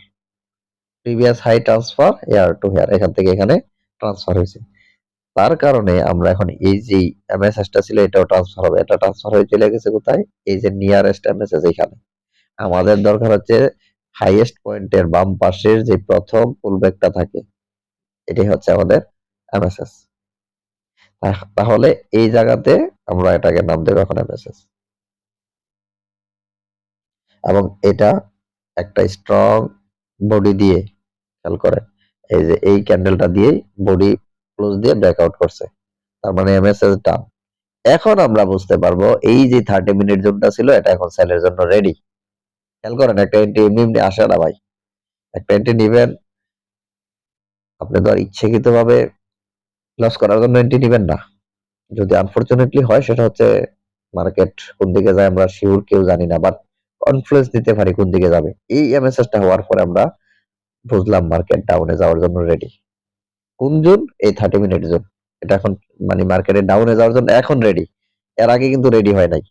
previous high transfer here to here, এখান থেকে এখানে ট্রান্সফার হয়েছে। তার কারণে আমরা এখন এই যে এমএসএসটা ছিল এটাও ট্রান্সফার হবে, এটা ট্রান্সফার হয়ে চলে গেছে কোথায়, এই যে নিয়ারেস্ট এমএসএস এখানে। আমাদের দরকার হচ্ছে হাইয়েস্ট পয়েন্টের বাম পাশের যে প্রথম পুলব্যাকটা থাকে, এটাই হচ্ছে আমাদের এমএসএস। তাহলে এই জায়গাতে আমরা এটাকে নাম দেবো এখন এমএসএস, এবং এটা একটা স্ট্রং বডি দিয়ে, খেয়াল করেন এই যে এই ক্যান্ডেলটা দিয়ে বডি ক্লোজ দিয়ে ব্রেকআউট করছে, তার মানে এমএসএস ডাউন। এখন আমরা বুঝতে পারবো এই যে 30 মিনিট জোনটা ছিল এটা এখন সেলের জন্য রেডি। খেয়াল করেন একটা এন্ট্রি এমনি এমনি আসে না ভাই, একটা এন্ট্রি নিবেন, আপনি তো আর ইচ্ছাকৃত ভাবে লস করার জন্য এন্ট্রি নিবেন না। যদি আনফরচুনেটলি হয় সেটা হচ্ছে মার্কেট কোন দিকে যায় আমরা শিওর কেউ জানি না, বাট কনফ্লুয়েন্স দিতে পারি কোন দিকে যাবে। এই এমএসএসটা হওয়ার পরে আমরা বুঝলাম মার্কেট ডাউনে যাওয়ার জন্য রেডি। কোন জোন? এই 30 মিনিট জোন। এটা এখন মানে মার্কেটে ডাউনে যাওয়ার জন্য এখন রেডি, এর আগে কিন্তু রেডি হয় নাই,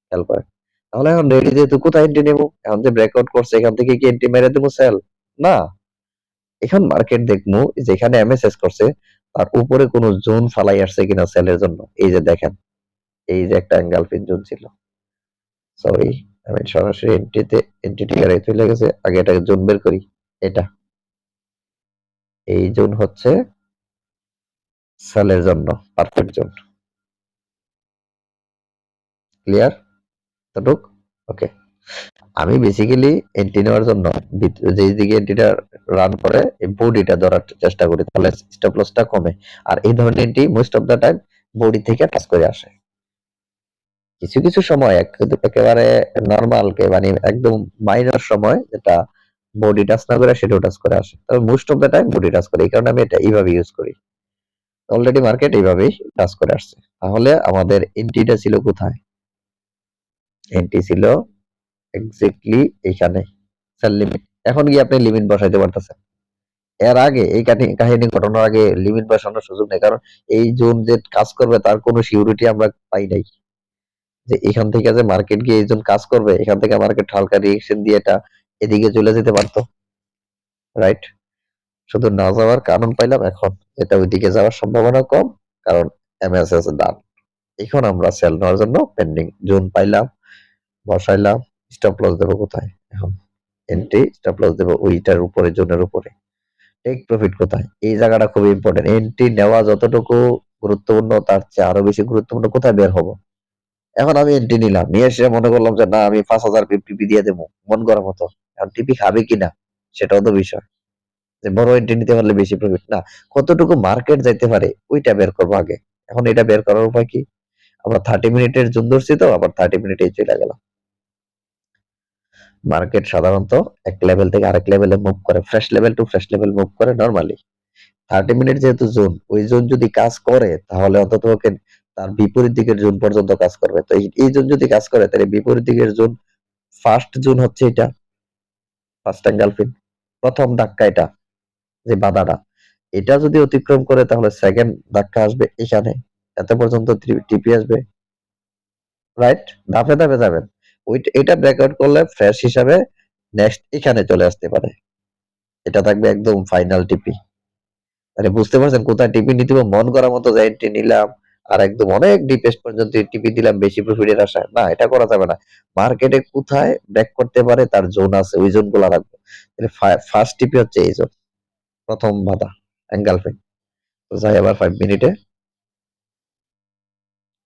খেয়াল করেন। তাহলে এখন রেডি যেহেতু কোথায় এন্ট্রি নেবো, এখন যে ব্রেকআউট করছে এখান থেকে কি এন্ট্রি মেরে দেবো সেল? না, এখন মার্কেট দেখবো যেখানে এমএসএস করছে তার উপরে কোনো জোন ফালাই আসছে কিনা সেলের জন্য। এই যে দেখেন, এই যে একটা এঙ্গালফিন জোন ছিল, সরি আমি সরাসরি এন্ট্রিতে এন্ট্রি ট্রিগারে চলে গেছে, আগে এটাকে জোন বের করি। এটা এই জোন হচ্ছে সেলের জন্য পারফেক্ট জোন। ক্লিয়ার এতটুক? ওকে। আমি বেসিক্যালি এন্ট্রি নেওয়ার জন্য যেই দিকে এন্ট্রিটা রান করে এই বডিটা ধরার চেষ্টা করি, তাহলে স্টপ লসটা কমে। আর এই ধরনের entry most of the time body থেকে টাচ করে আসে। কিছু কিছু সময় একেবারে নর্মাল মানে একদম মাইনর সময় যেটা বডি টাচ না করে সেটাও টাচ করে আসে, তবে most of the time body touch করে। এই কারণে আমি এটা এইভাবে ইউজ করি। অলরেডি মার্কেট এইভাবেই টাচ করে আসছে। তাহলে আমাদের এন্ট্রিটা ছিল কোথায়? এন্ট্রি ছিল এক্স্যাক্টলি এখানে, সেল লিমিট। এখন গিয়ে আপনি লিমিট বসাইতে পারতেছেন। এর আগে এই কাহিনী ঘটনার আগে লিমিট বসানোর সুযোগ নেই, কারণ এই জোন যে কাজ করবে তার কোনো সিউরিটি আমরা পাই নাই। যে এখান থেকে যে মার্কেট গিয়ে এই জোন কাজ করবে, এখান থেকে মার্কেট হালকা রিয়েকশন দিয়ে এটা এদিকে চলে যেতে পারতো, রাইট? শুধু না যাওয়ার কারণ পাইলাম এখন, এটা ওইদিকে যাওয়ার সম্ভাবনা কম, কারণ এমএসএস ডান। এখন আমরা সেল নেওয়ার জন্য পেন্ডিং জোন পাইলাম, বসাইলাম। স্টপ লস দেবো কোথায় এখন? এন্ট্রি স্টপ লস দেবো ওইটার উপরে, জোনের উপরে। টেক প্রফিট কোথায়? এই জায়গাটা খুবই ইম্পর্টেন্ট। এন্ট্রি নেওয়া যতটুকু গুরুত্বপূর্ণ তার চেয়ে আরো বেশি গুরুত্বপূর্ণ কোথায় বের হবো। এখন আমি এন্ট্রি নিলাম, নিয়ে এসে মনে করলাম যে না আমি 5,000 টিপি দিয়ে দেবো মন করার মতো। এখন টিপি খাবে কিনা সেটাও তো বিষয়, যে বড় এন্ট্রি নিতে পারলে বেশি প্রফিট না, কতটুকু মার্কেট যাইতে পারে ওইটা বের করবো আগে। এখন এটা বের করার উপায় কি? আমরা 30 মিনিটের জোন ধরছি, তো আবার 30 মিনিটেই চলে গেলাম। মার্কেট সাধারণত এক লেভেল থেকে আরেক লেভেলে মুভ করে, fresh level to fresh level move করে নরমালি। 30 মিনিট যেহেতু জোন, ওই জোন যদি কাজ করে তাহলে অন্তত ওকে তার বিপরীত দিকের জোন পর্যন্ত কাজ করবে। তো এই জোন যদি কাজ করে তাহলে বিপরীত দিকের জোন, ফার্স্ট জোন হচ্ছে এটা, ফার্স্ট এঙ্গেলফিন প্রথম ধাক্কা, এটা যে বাধাটা, এটা যদি অতিক্রম করে তাহলে সেকেন্ড ধাক্কা আসবে এখানে, এত পর্যন্ত টিপি আসবে, রাইট? ধাপে ধাপে যাবেন। এটা ব্রেকআউট করলে ফ্রেশ হিসাবে নেক্সট এখানে চলে আসতে পারে, এটা থাকবে একদম ফাইনাল টিপি। মানে বুঝতে পারছেন কোথায় টিপি নিতে হবে? মন করার মতো যে এন্ট্রি নিলাম আর একদম অনেক ডিপেস্ট পর্যন্ত টিপি দিলাম বেশি প্রফিটের আশায়, না, এটা করা যাবে না। মার্কেটে কোথায় ব্রেক করতে পারে তার জোন আছে, ওই জোন গুলা রাখবো। ফার্স্ট টিপি হচ্ছে এই জোন, প্রথম বাধা এঙ্গেলফিন। তো যাই আবার 5 মিনিটে,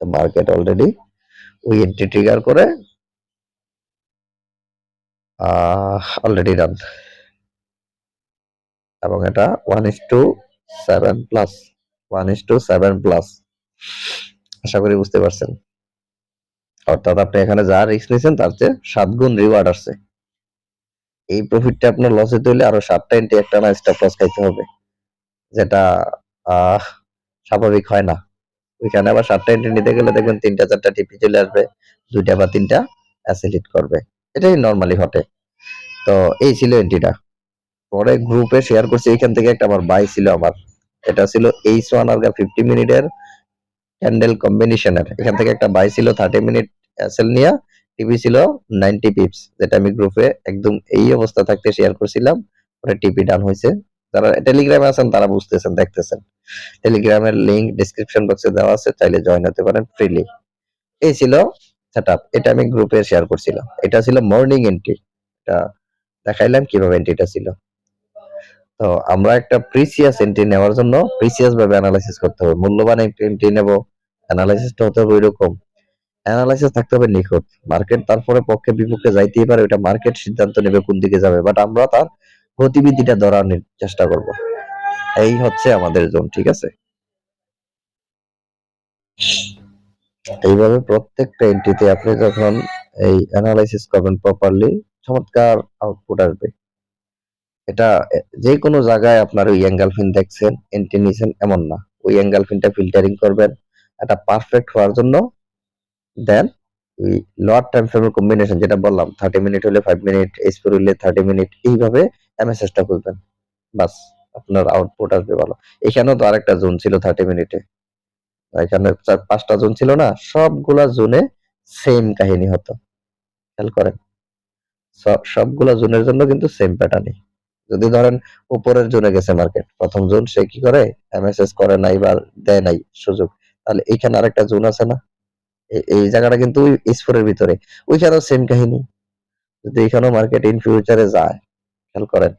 মার্কেট অলরেডি ওই এন্ট্রি ট্রিগার করে অলরেডি রান, এবং এটা 1:7+, 1:7+। আশা করি বুঝতে পারছেন। অর্থাৎ আপনি এখানে যা রিস্ক নিয়েছেন তার চেয়ে 7 গুণ রিওয়ার্ড আসছে। এই প্রফিটটা আপনার লসে হইলে আরো 7টা এন্ট্রি একটানা স্টপ লস খাইতে হবে, যেটা আহ স্বাভাবিক হয় না। ওইখানে আবার 7টা এন্ট্রি নিতে গেলে দেখবেন 3টা 4টা টিপি চলে আসবে, 2টা বা 3টা অ্যাসেল হিট করবে। এটাই নরমালি ঘটে। তো এই ছিল এন্ট্রিটা। পরে গ্রুপে শেয়ার করছি, এখান থেকে একটা আমার বাই ছিল আমার। এটা ছিল H1 আলগা 50 মিনিটের ক্যান্ডেল কম্বিনেশনের। এখান থেকে একটা বাই ছিল 30 মিনিট এসএল নিয়া, টিপি ছিল 90 পিপস, যেটা আমি গ্রুপে একদম এই অবস্থা থাকতে শেয়ার করছিলাম। পরে টিপি ডান হয়েছে। যারা টেলিগ্রামে আছেন তারা বুঝতেছেন, দেখতেছেন। টেলিগ্রামের লিংক ডেসক্রিপশন বক্সে দেওয়া আছে, চাইলে জয়েন হতে পারেন ফ্রিলি। এই ছিল সেটআপ। এটা আমি গ্রুপে শেয়ার করছিলাম। এটা ছিল মর্নিং এন্ট্রি। এটা দেখাইলাম কিভাবে এন্ট্রিটা ছিল। তো আমরা একটা প্রিসিয়াস এন্ট্রি নেওয়ার জন্য প্রিসিয়াস ভাবে অ্যানালাইসিস করতে হবে। মূল্যবান একটা এন্ট্রি নেব, অ্যানালাইসিসটা হতে হবে ওইরকম। অ্যানালাইসিস থাকতে হবে নিখুঁত। মার্কেট তারপরে পক্ষে বিপক্ষে যাইতেই পারে, ওটা মার্কেট সিদ্ধান্ত নেবে কোন দিকে যাবে, বাট আমরা তার গতিবিধিটা ধরার চেষ্টা করব। এই হচ্ছে আমাদের জোন, ঠিক আছে? এইভাবে প্রত্যেকটা এন্ট্রিতে আপনি যখন এই অ্যানালাইসিস করবেন প্রপারলি, চমৎকার আউটপুট আসবে। এটা যে কোনো জায়গায় আপনার ওই অ্যাঙ্গেল দেখছেন, এন্ট্রি নিছেন এমন না। ওই অ্যাঙ্গেল ফিল্টারিং করবেন এটা পারফেক্ট হওয়ার জন্য। দেন ওই লোয়ার টাইম ফ্রেমের কম্বিনেশন যেটা বললাম, 30 মিনিট হলে 5 মিনিট, S4 হলে 30 মিনিট, এইভাবে এমএসএস টা খুঁজবেন। বাস, আপনার আউটপুট আসবে ভালো। এখানেও তো আরেকটা জোন ছিল 30 মিনিটে। এখানে 4-5টা জোন ছিল না, সবগুলা জোনে সেম কাহিনী হতো। খেয়াল করেন, সবগুলা জোনের জন্য কিন্তু সেম প্যাটার্নই। যদি ধরেন উপরের জোনে গেছে মার্কেট, প্রথম জোন সে কি করে, এমএসএস করে নাই বা দেয় নাই সুযোগ, তাহলে এখানে আরেকটা জোন আছে না, এই জায়গাটা কিন্তু S4 এর ভিতরে, ওইখানেও সেম কাহিনী। যদি এখানেও মার্কেট ইন ফিউচারে যায়, খেয়াল করেন,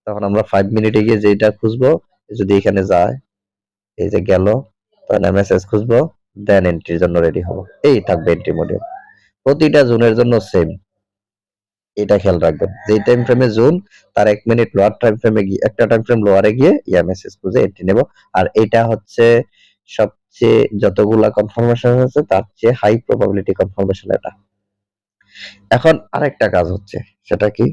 তখন আমরা 5 মিনিটে গিয়ে যেটা খুঁজবো, যদি এখানে যায়, এই যে গেল, তখন এমএসএস খুঁজবো, দেন এন্ট্রির জন্য রেডি হবো। এই থাকবে এন্ট্রি মডিউল, প্রতিটা জোনের জন্য সেম। এটা খেয়াল রাখবেন, যে টাইম ফ্রেমে জোন, তার 1 মিনিট লোয়ার টাইম ফ্রেমে গিয়ে, একটা টাইম ফ্রেম লোয়ারে গিয়ে এমএসএস খুঁজে এন্ট্রি নেব। আর এটা হচ্ছে সবচেয়ে, যতগুলা কনফার্মেশন আছে তার চেয়ে হাই প্রবাবিলিটি কনফার্মেশন এটা। এখন আরেকটা কাজ হচ্ছে, সেটা কি,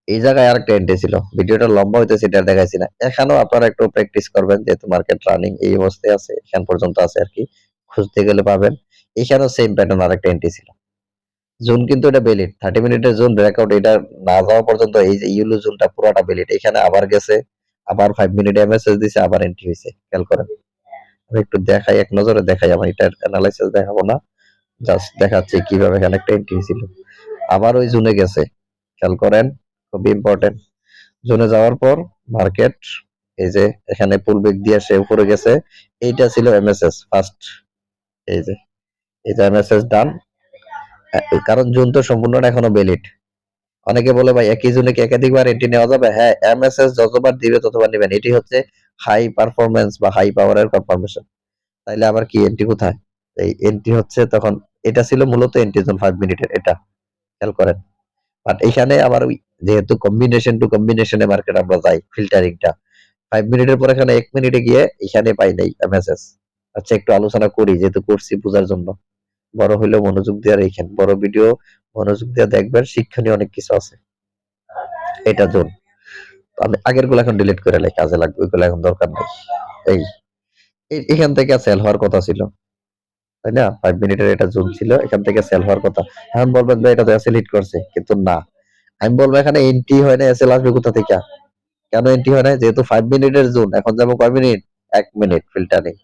এই জায়গায় আরেকটা এন্ট্রি ছিল, ভিডিওটা লম্বা হইতেছে, এটা দেখাইছি না। এখানেও আপনারা একটু প্র্যাকটিস করবেন, যেহেতু মার্কেট রানিং এই অবস্থায় আছে, এখান পর্যন্ত আছে আর কি, খুঁজতে গেলে পাবেন। এখানেও সেম প্যাটার্ন আরেকটা এন্ট্রি ছিল। জোন কিন্তু এটা বেলিড, 30 মিনিটের জোন ব্রেকআউট, এটা না যাওয়া পর্যন্ত এই যে ইউলো জোনটা পুরোটা বেলিড। এখানে আবার গেছে, আবার 5 মিনিটে এমএসএস দিছে, আবার এন্ট্রি হয়েছে। খেয়াল করেন, আমি একটু দেখাই, এক নজরে দেখাই, আমি এটার অ্যানালাইসিস দেখাবো না, জাস্ট দেখাচ্ছি কিভাবে এখানে একটা এন্ট্রি ছিল। আবার ওই জোনে গেছে, খেয়াল করেন, খুবই ইম্পর্টেন্ট। জোনে যাওয়ার পর মার্কেট এই যে এখানে পুল ব্যাক দিয়ে সে উপরে গেছে, এইটা ছিল এমএসএস ফার্স্ট। এই যে এটা এমএসএস ডান, কারণ জোন তো সম্পূর্ণ এখনো ভ্যালিড। অনেকে বলে ভাই একই জোনে কি একাধিকবার এন্ট্রি নেওয়া যাবে? হ্যাঁ, এমএসএস যতবার দিবে ততবার নেবেন, এটি হচ্ছে হাই পারফরম্যান্স বা হাই পাওয়ারের কনফার্মেশন। তাইলে আবার কি এন্ট্রি কোথায়? এই এন্ট্রি হচ্ছে তখন, এটা ছিল মূলত এন্ট্রি জোন 5 মিনিটের, এটা খেয়াল করেন। বাট এখানে আবার ওই, যেহেতু কম্বিনেশন টু কম্বিনেশনে মার্কেট আমরা যাই, ফিল্টারিংটা 5 মিনিটের পর এখানে 1 মিনিটে গিয়ে এখানে পাই নাই এমএসএস। আচ্ছা, একটু আলোচনা করি, যেহেতু করছি বোঝার জন্য। বড় হইলেও মনোযোগ দিয়ে রেখেন, বড় ভিডিও মনোযোগ দিয়ে দেখবেন, শিক্ষণীয় অনেক কিছু আছে। এটা জোন, আমি আগের গুলো এখন ডিলিট করে লাই, কাজে লাগবে, ওইগুলো এখন দরকার নেই। এই এখান থেকে সেল হওয়ার কথা ছিল, তাই না? 5 মিনিটের এটা জোন ছিল, এখান থেকে সেল হওয়ার কথা। এখন বলবেন ভাই এটা তো এসএল হিট করছে, কিন্তু না। আমি বলবো এখানে এন্ট্রি হয় না, এসএল আসবে কোথা থেকে? কেন এন্ট্রি হয় না? যেহেতু 5 মিনিটের জোন, এখন যাবো কয় মিনিট? 1 minute filtering.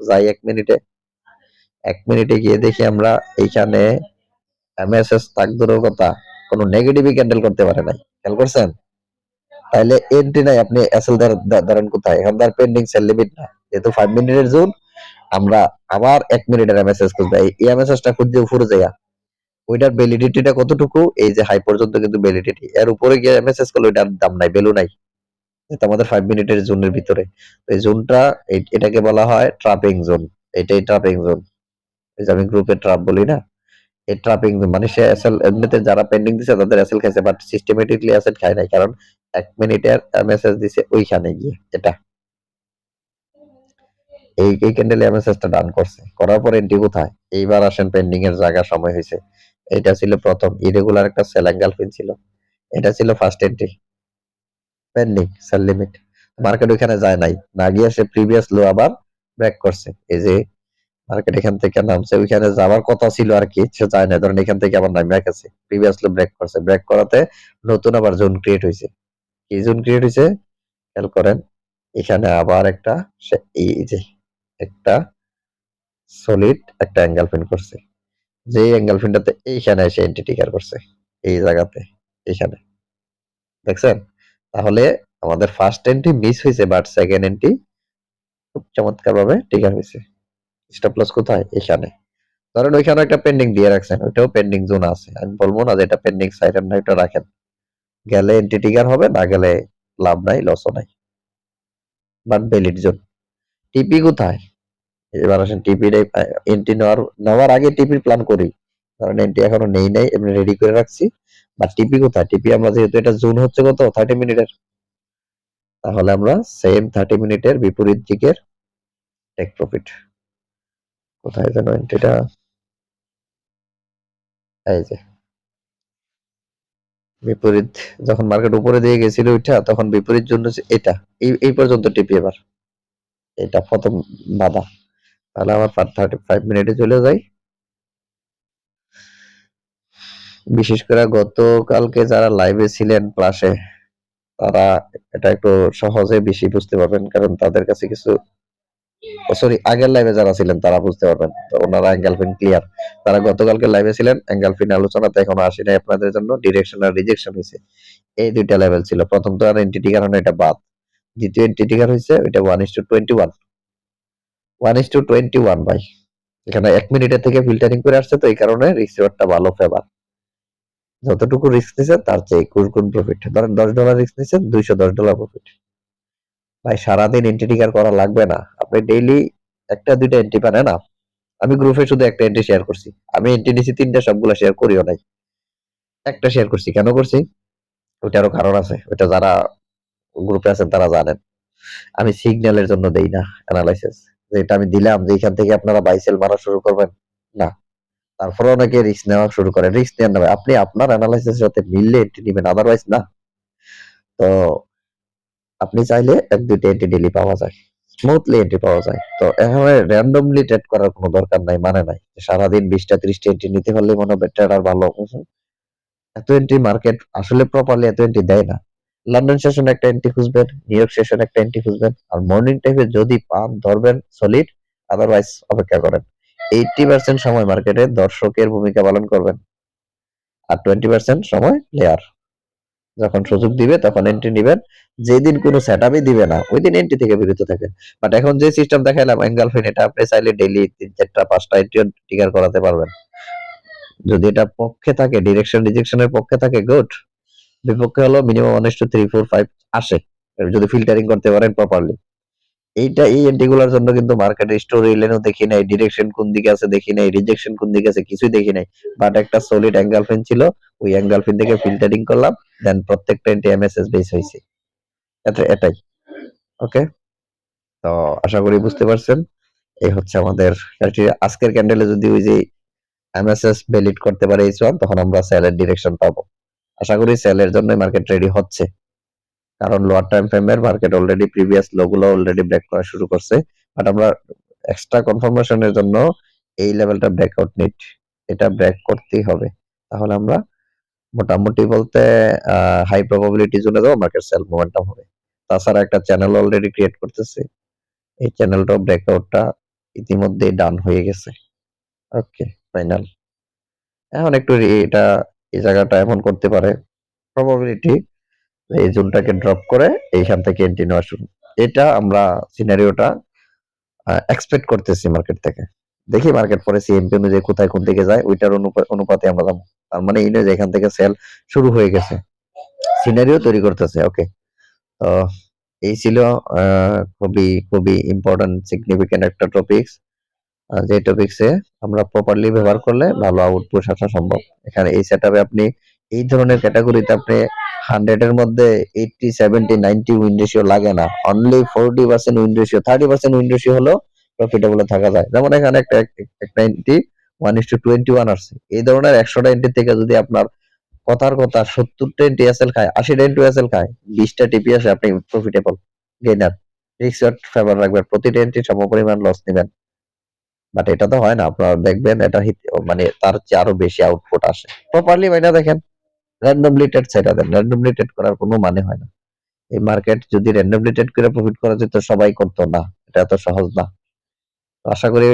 যাই 1 মিনিটে, 1 মিনিটে গিয়ে দেখি আমরা এইখানে এমএসএস তাক দূরের কথা, কোনো নেগেটিভই ক্যান্ডেল করতে পারে নাই। খেয়াল করছেন? তাইলে এন্ট্রি নাই, আপনি এসএল ধরেন কোথায়? এখন তার পেন্ডিং সেল লিমিট না, যেহেতু 5 মিনিটের জোন, আমরা আবার 1 মিনিটের এমএসএস খুঁজবো। এই এমএসএস টা খুঁজতে উপরে যাইয়া, ওইটার ভ্যালিডিটিটা কতটুকু, এই যে হাই পর্যন্ত কিন্তু ভ্যালিডিটি, এর উপরে গিয়ে এমএসএস করলে ওইটার দাম নাই, ভ্যালু নাই, যেটা আমাদের 5 মিনিটের জোনের ভিতরে। তো এই জোনটা, এটাকে বলা হয় ট্রাপিং জোন। এটাই ট্রাপিং জোন। এই যে আমি গ্রুপে ট্রাপ বলি না, এই ট্রাপিং জোন মানে সে এসএল, এমনিতে যারা পেন্ডিং দিছে তাদের এসএল খাইছে, বাট সিস্টেমেটিকলি অ্যাসেট খায় নাই, কারণ 1 মিনিটের এমএসএস দিছে ওইখানে গিয়ে। এটা এই ক্যান্ডেলে এমএসএস টা ডান করছে, করার পর এন্ট্রি কোথায়? এইবার আসেন পেন্ডিং এর জায়গা, সময় হয়েছে। এটা ছিল প্রথম ইরেগুলার একটা সেল অ্যাঙ্গেল ছিল, এটা ছিল first entry, pending sell limit. Market ওইখানে যায় নাই, না গিয়ে সে প্রিভিয়াস লো আবার ব্রেক করছে। এই যে মার্কেট এখান থেকে নামছে, ওইখানে যাওয়ার কথা ছিল আর কি, সে যায় না, ধরেন এখান থেকে আবার নামে গেছে, প্রিভিয়াস লো ব্রেক করছে, ব্রেক করাতে নতুন আবার জোন ক্রিয়েট হয়েছে। কি জোন ক্রিয়েট হয়েছে খেয়াল করেন, এখানে আবার একটা এই যে একটা সলিড একটা অ্যাঙ্গেল ফিন করছে, যে অ্যাঙ্গেল ফিনটাতে এইখানে এসে এন্ট্রি ট্রিগার করছে, এই জায়গাতে এইখানে দেখছেন। তাহলে আমাদের ফার্স্ট এন্ট্রি মিস হয়েছে, বাট সেকেন্ড এন্ট্রি খুব চমৎকার ভাবে ট্রিগার হয়েছে। স্টপ লস কোথায়? এখানে। ধরেন ওইখানে একটা পেন্ডিং দিয়ে রাখছেন, ওইটাও পেন্ডিং জোন আছে, আমি বলবো না যে এটা পেন্ডিং সাইডের না, এটা রাখেন, গেলে এন্ট্রি ট্রিগার হবে, না গেলে লাভ নাই, লসও নাই, বাট ভ্যালিড জোন। টিপি কোথায়? এবার আসেন টিপি এন্ট্রি নেওয়ার আগে টিপির প্ল্যান করি, কারণ এন্ট্রি এখনো নেই নাই, এমনি রেডি করে রাখছি। বা টিপি কোথায়? টিপি আমরা যেহেতু এটা জোন হচ্ছে কত 30 মিনিটের, তাহলে আমরা সেম 30 মিনিটের বিপরীত দিকের টেক প্রফিট। কোথায় যেন এন্ট্রিটা, এই যে বিপরীত, যখন মার্কেট উপরে দিয়ে গেছিল ওইটা, তখন বিপরীত জন্য এটা এই পর্যন্ত টিপি। এবার এটা প্রথম বাধা, তাহলে আমার 35 মিনিটে চলে যাই। বিশেষ করে গতকালকে যারা লাইভে ছিলেন ক্লাসে, তারা এটা একটু সহজে বেশি বুঝতে পারবেন, কারণ তাদের কাছে কিছু, সরি আগের লাইভে যারা ছিলেন তারা বুঝতে পারবেন, তো ওনারা অ্যাঙ্গেল ফিন ক্লিয়ার। তারা গতকালকে লাইভে ছিলেন, অ্যাঙ্গেল ফিন আলোচনাতে এখনো আসি নাই আপনাদের জন্য, ডিরেকশন আর রিজেকশন হয়েছে, এই দুইটা লেভেল ছিল। প্রথম তো আর এন্টিটি কারণে এটা বাদ, দ্বিতীয় এন্টিটি কার হয়েছে ওইটা 1:21, 1:21 ভাই। এখানে 1 মিনিটের থেকে ফিল্টারিং করে আসছে, তো এই কারণে রিসিভারটা ভালো ফেভার। যতটুকু রিস্ক নিছে তার চেয়ে 21 গুণ প্রফিট। ধরেন $10 রিস্ক নিছেন, $210 প্রফিট। ভাই সারাদিন এন্ট্রি কার করা লাগবে না, আপনি ডেইলি একটা দুইটা এন্ট্রি পান না। আমি গ্রুপে শুধু একটা এন্ট্রি শেয়ার করছি, আমি এন্ট্রি নিছি 3টা, সবগুলা শেয়ার করিও নাই, একটা শেয়ার করছি। কেন করছি? ওইটারও কারণ আছে, ওইটা যারা গ্রুপে আছেন তারা জানেন। আমি সিগন্যালের জন্য দেই না অ্যানালাইসিস, যে এটা আমি দিলাম যে এখান থেকে আপনারা বাই সেল মারা শুরু করবেন, না। তারপরে অনেকে রিস্ক নেওয়া শুরু করে, রিস্ক নেন না ভাই, আপনি আপনার অ্যানালাইসিসের সাথে মিললে এন্ট্রি নেবেন, আদারওয়াইজ না। তো আপনি চাইলে এক দুইটা এন্ট্রি ডেইলি পাওয়া যায়, স্মুথলি এন্ট্রি পাওয়া যায়। তো এভাবে র্যান্ডমলি ট্রেড করার কোনো দরকার নাই, মানে নাই সারাদিন 20টা 30টা এন্ট্রি নিতে পারলে মনে হবে ট্রেডার ভালো। এত এন্ট্রি মার্কেট আসলে প্রপারলি এত এন্ট্রি দেয় না। লন্ডন সেশনে একটা এন্ট্রি খুঁজবেন, নিউ ইয়র্ক সেশনে একটা এন্ট্রি খুঁজবেন, আর মর্নিং টাইমে যদি পান ধরবেন সলিড, আদারওয়াইজ অপেক্ষা করেন। 80% সময় মার্কেটে দর্শকের ভূমিকা পালন করবেন, আর 20% সময় প্লেয়ার। যখন সুযোগ দিবে তখন এন্ট্রি নিবেন, যেদিন কোনো সেটআপই দিবে না ওই দিন এন্ট্রি থেকে বিরত থাকেন। বাট এখন যে সিস্টেম দেখাইলাম এঙ্গেলফিন, এটা আপনি চাইলে ডেইলি 3 4টা 5টা এন্ট্রি ট্রিগার করাতে পারবেন। যদি এটা পক্ষে থাকে, ডিরেকশন রিজেকশনের পক্ষে থাকে গুড, বিপক্ষে হলো মিনিমাম 1:3 4 5 আসে, যদি ফিল্টারিং করতে পারেন প্রপারলি। এই এন্ট্রিগুলোর জন্য কিন্তু মার্কেটে স্টোরি লেনও দেখি নাই, ডিরেকশন কোন দিকে আছে দেখি নাই, রিজেকশন কোন দিকে আছে কিছুই দেখি নাই। বাট একটা সলিড এঙ্গেলফিন ছিল, ওই এঙ্গেলফিন থেকে ফিল্টারিং করলাম, দেন প্রত্যেকটা এন্ট্রি এমএসএস বেস হয়েছে। এটাই। ওকে, তো আশা করি বুঝতে পারছেন। এই হচ্ছে আমাদের আজকের ক্যান্ডেলে যদি ওই যে এমএসএস ভ্যালিড করতে পারে H1, তখন আমরা সেলের ডিরেকশন পাবো। আশা করি সেলের জন্য মার্কেট রেডি হচ্ছে, কারণ লোয়ার টাইম ফ্রেমের মার্কেট অলরেডি প্রিভিয়াস লো গুলো অলরেডি ব্রেক করা শুরু করছে। বাট আমরা এক্সট্রা কনফার্মেশনের জন্য এই লেভেলটা ব্রেকআউট নিড, এটা ব্রেক করতেই হবে, তাহলে আমরা মোটামুটি বলতে হাই প্রবাবিলিটি জোনে যাবো, মার্কেট সেল মোমেন্টাম হবে। তাছাড়া একটা চ্যানেল অলরেডি ক্রিয়েট করতেছে, এই চ্যানেলটাও ব্রেকআউটটা ইতিমধ্যেই ডান হয়ে গেছে। ওকে, ফাইনাল। এখন একটু এটা এই জায়গাটা এমন করতে পারে প্রবাবিলিটি, এই জোনটাকে ড্রপ করে এইখান থেকে এন্ট্রি নেওয়া শুরু, এটা আমরা সিনারিওটা এক্সপেক্ট করতেছি মার্কেট থেকে। দেখি মার্কেট পরে সিএমপি অনুযায়ী কোথায় কোন দিকে যায়, ওইটার অনুপাতে আমরা যাবো। তার মানে এই নয় যে এখান থেকে সেল শুরু হয়ে গেছে, সিনারিও তৈরি করতেছে। ওকে, তো এই ছিল খুবই খুবই ইম্পর্টেন্ট সিগনিফিকেন্ট একটা টপিকস, যে টপিকসে আমরা প্রপারলি ব্যবহার করলে ভালো আউটপুট আসা সম্ভব। এখানে এই সেটআপে আপনি এই ধরনের ক্যাটাগরিতে আপনি 100 এর মধ্যে 80 70 90 উইন রেশিও লাগে না, only 40% win ratio 30% win ratio হলো প্রফিটেবল থাকা যায়। যেমন এখানে একটা এন্ট্রি 1:21 আসছে, এই ধরনের 100টা এন্ট্রি থেকে যদি আপনার কথার কথা 70 টিএসএল খায়, 80 টিএসএল খায়, 20টা টিপিএস আপনি প্রফিটেবল গেইনার। রিস্ক ফেভার রাখবেন, প্রতিটা এন্ট্রি সমপরিমাণ লস নেবেন। বাট এটা তো হয় না, আপনারা দেখবেন এটা মানে তার চেয়ে আরো বেশি আউটপুট আসে। প্রপারলি মাইনা দেখেন, র্যান্ডমলি ট্রেড ছেড়ে দেন, র্যান্ডমলি ট্রেড করার কোনো মানে হয় না। এই মার্কেট যদি র্যান্ডমলি ট্রেড করে প্রফিট করা যেত সবাই করতো না, এটা এত সহজ না। আশা করি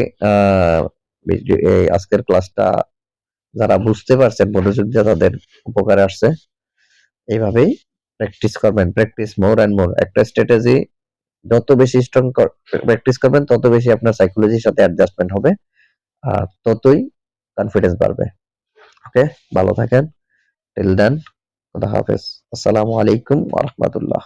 এই আজকের ক্লাসটা যারা বুঝতে পারছেন মনোযোগ দিয়ে তাদের উপকারে আসছে। এইভাবেই প্র্যাকটিস করবেন, প্র্যাকটিস মোর অ্যান্ড মোর। একটা স্ট্র্যাটেজি যত বেশি স্ট্রং প্র্যাকটিস করবেন তত বেশি আপনার সাইকোলজির সাথে অ্যাডজাস্টমেন্ট হবে, আর ততই কনফিডেন্স বাড়বে। ওকে, ভালো থাকেন। টিল দেন, খুদা হাফেজ। আসসালামু আলাইকুম ওয়া রাহমাতুল্লাহ।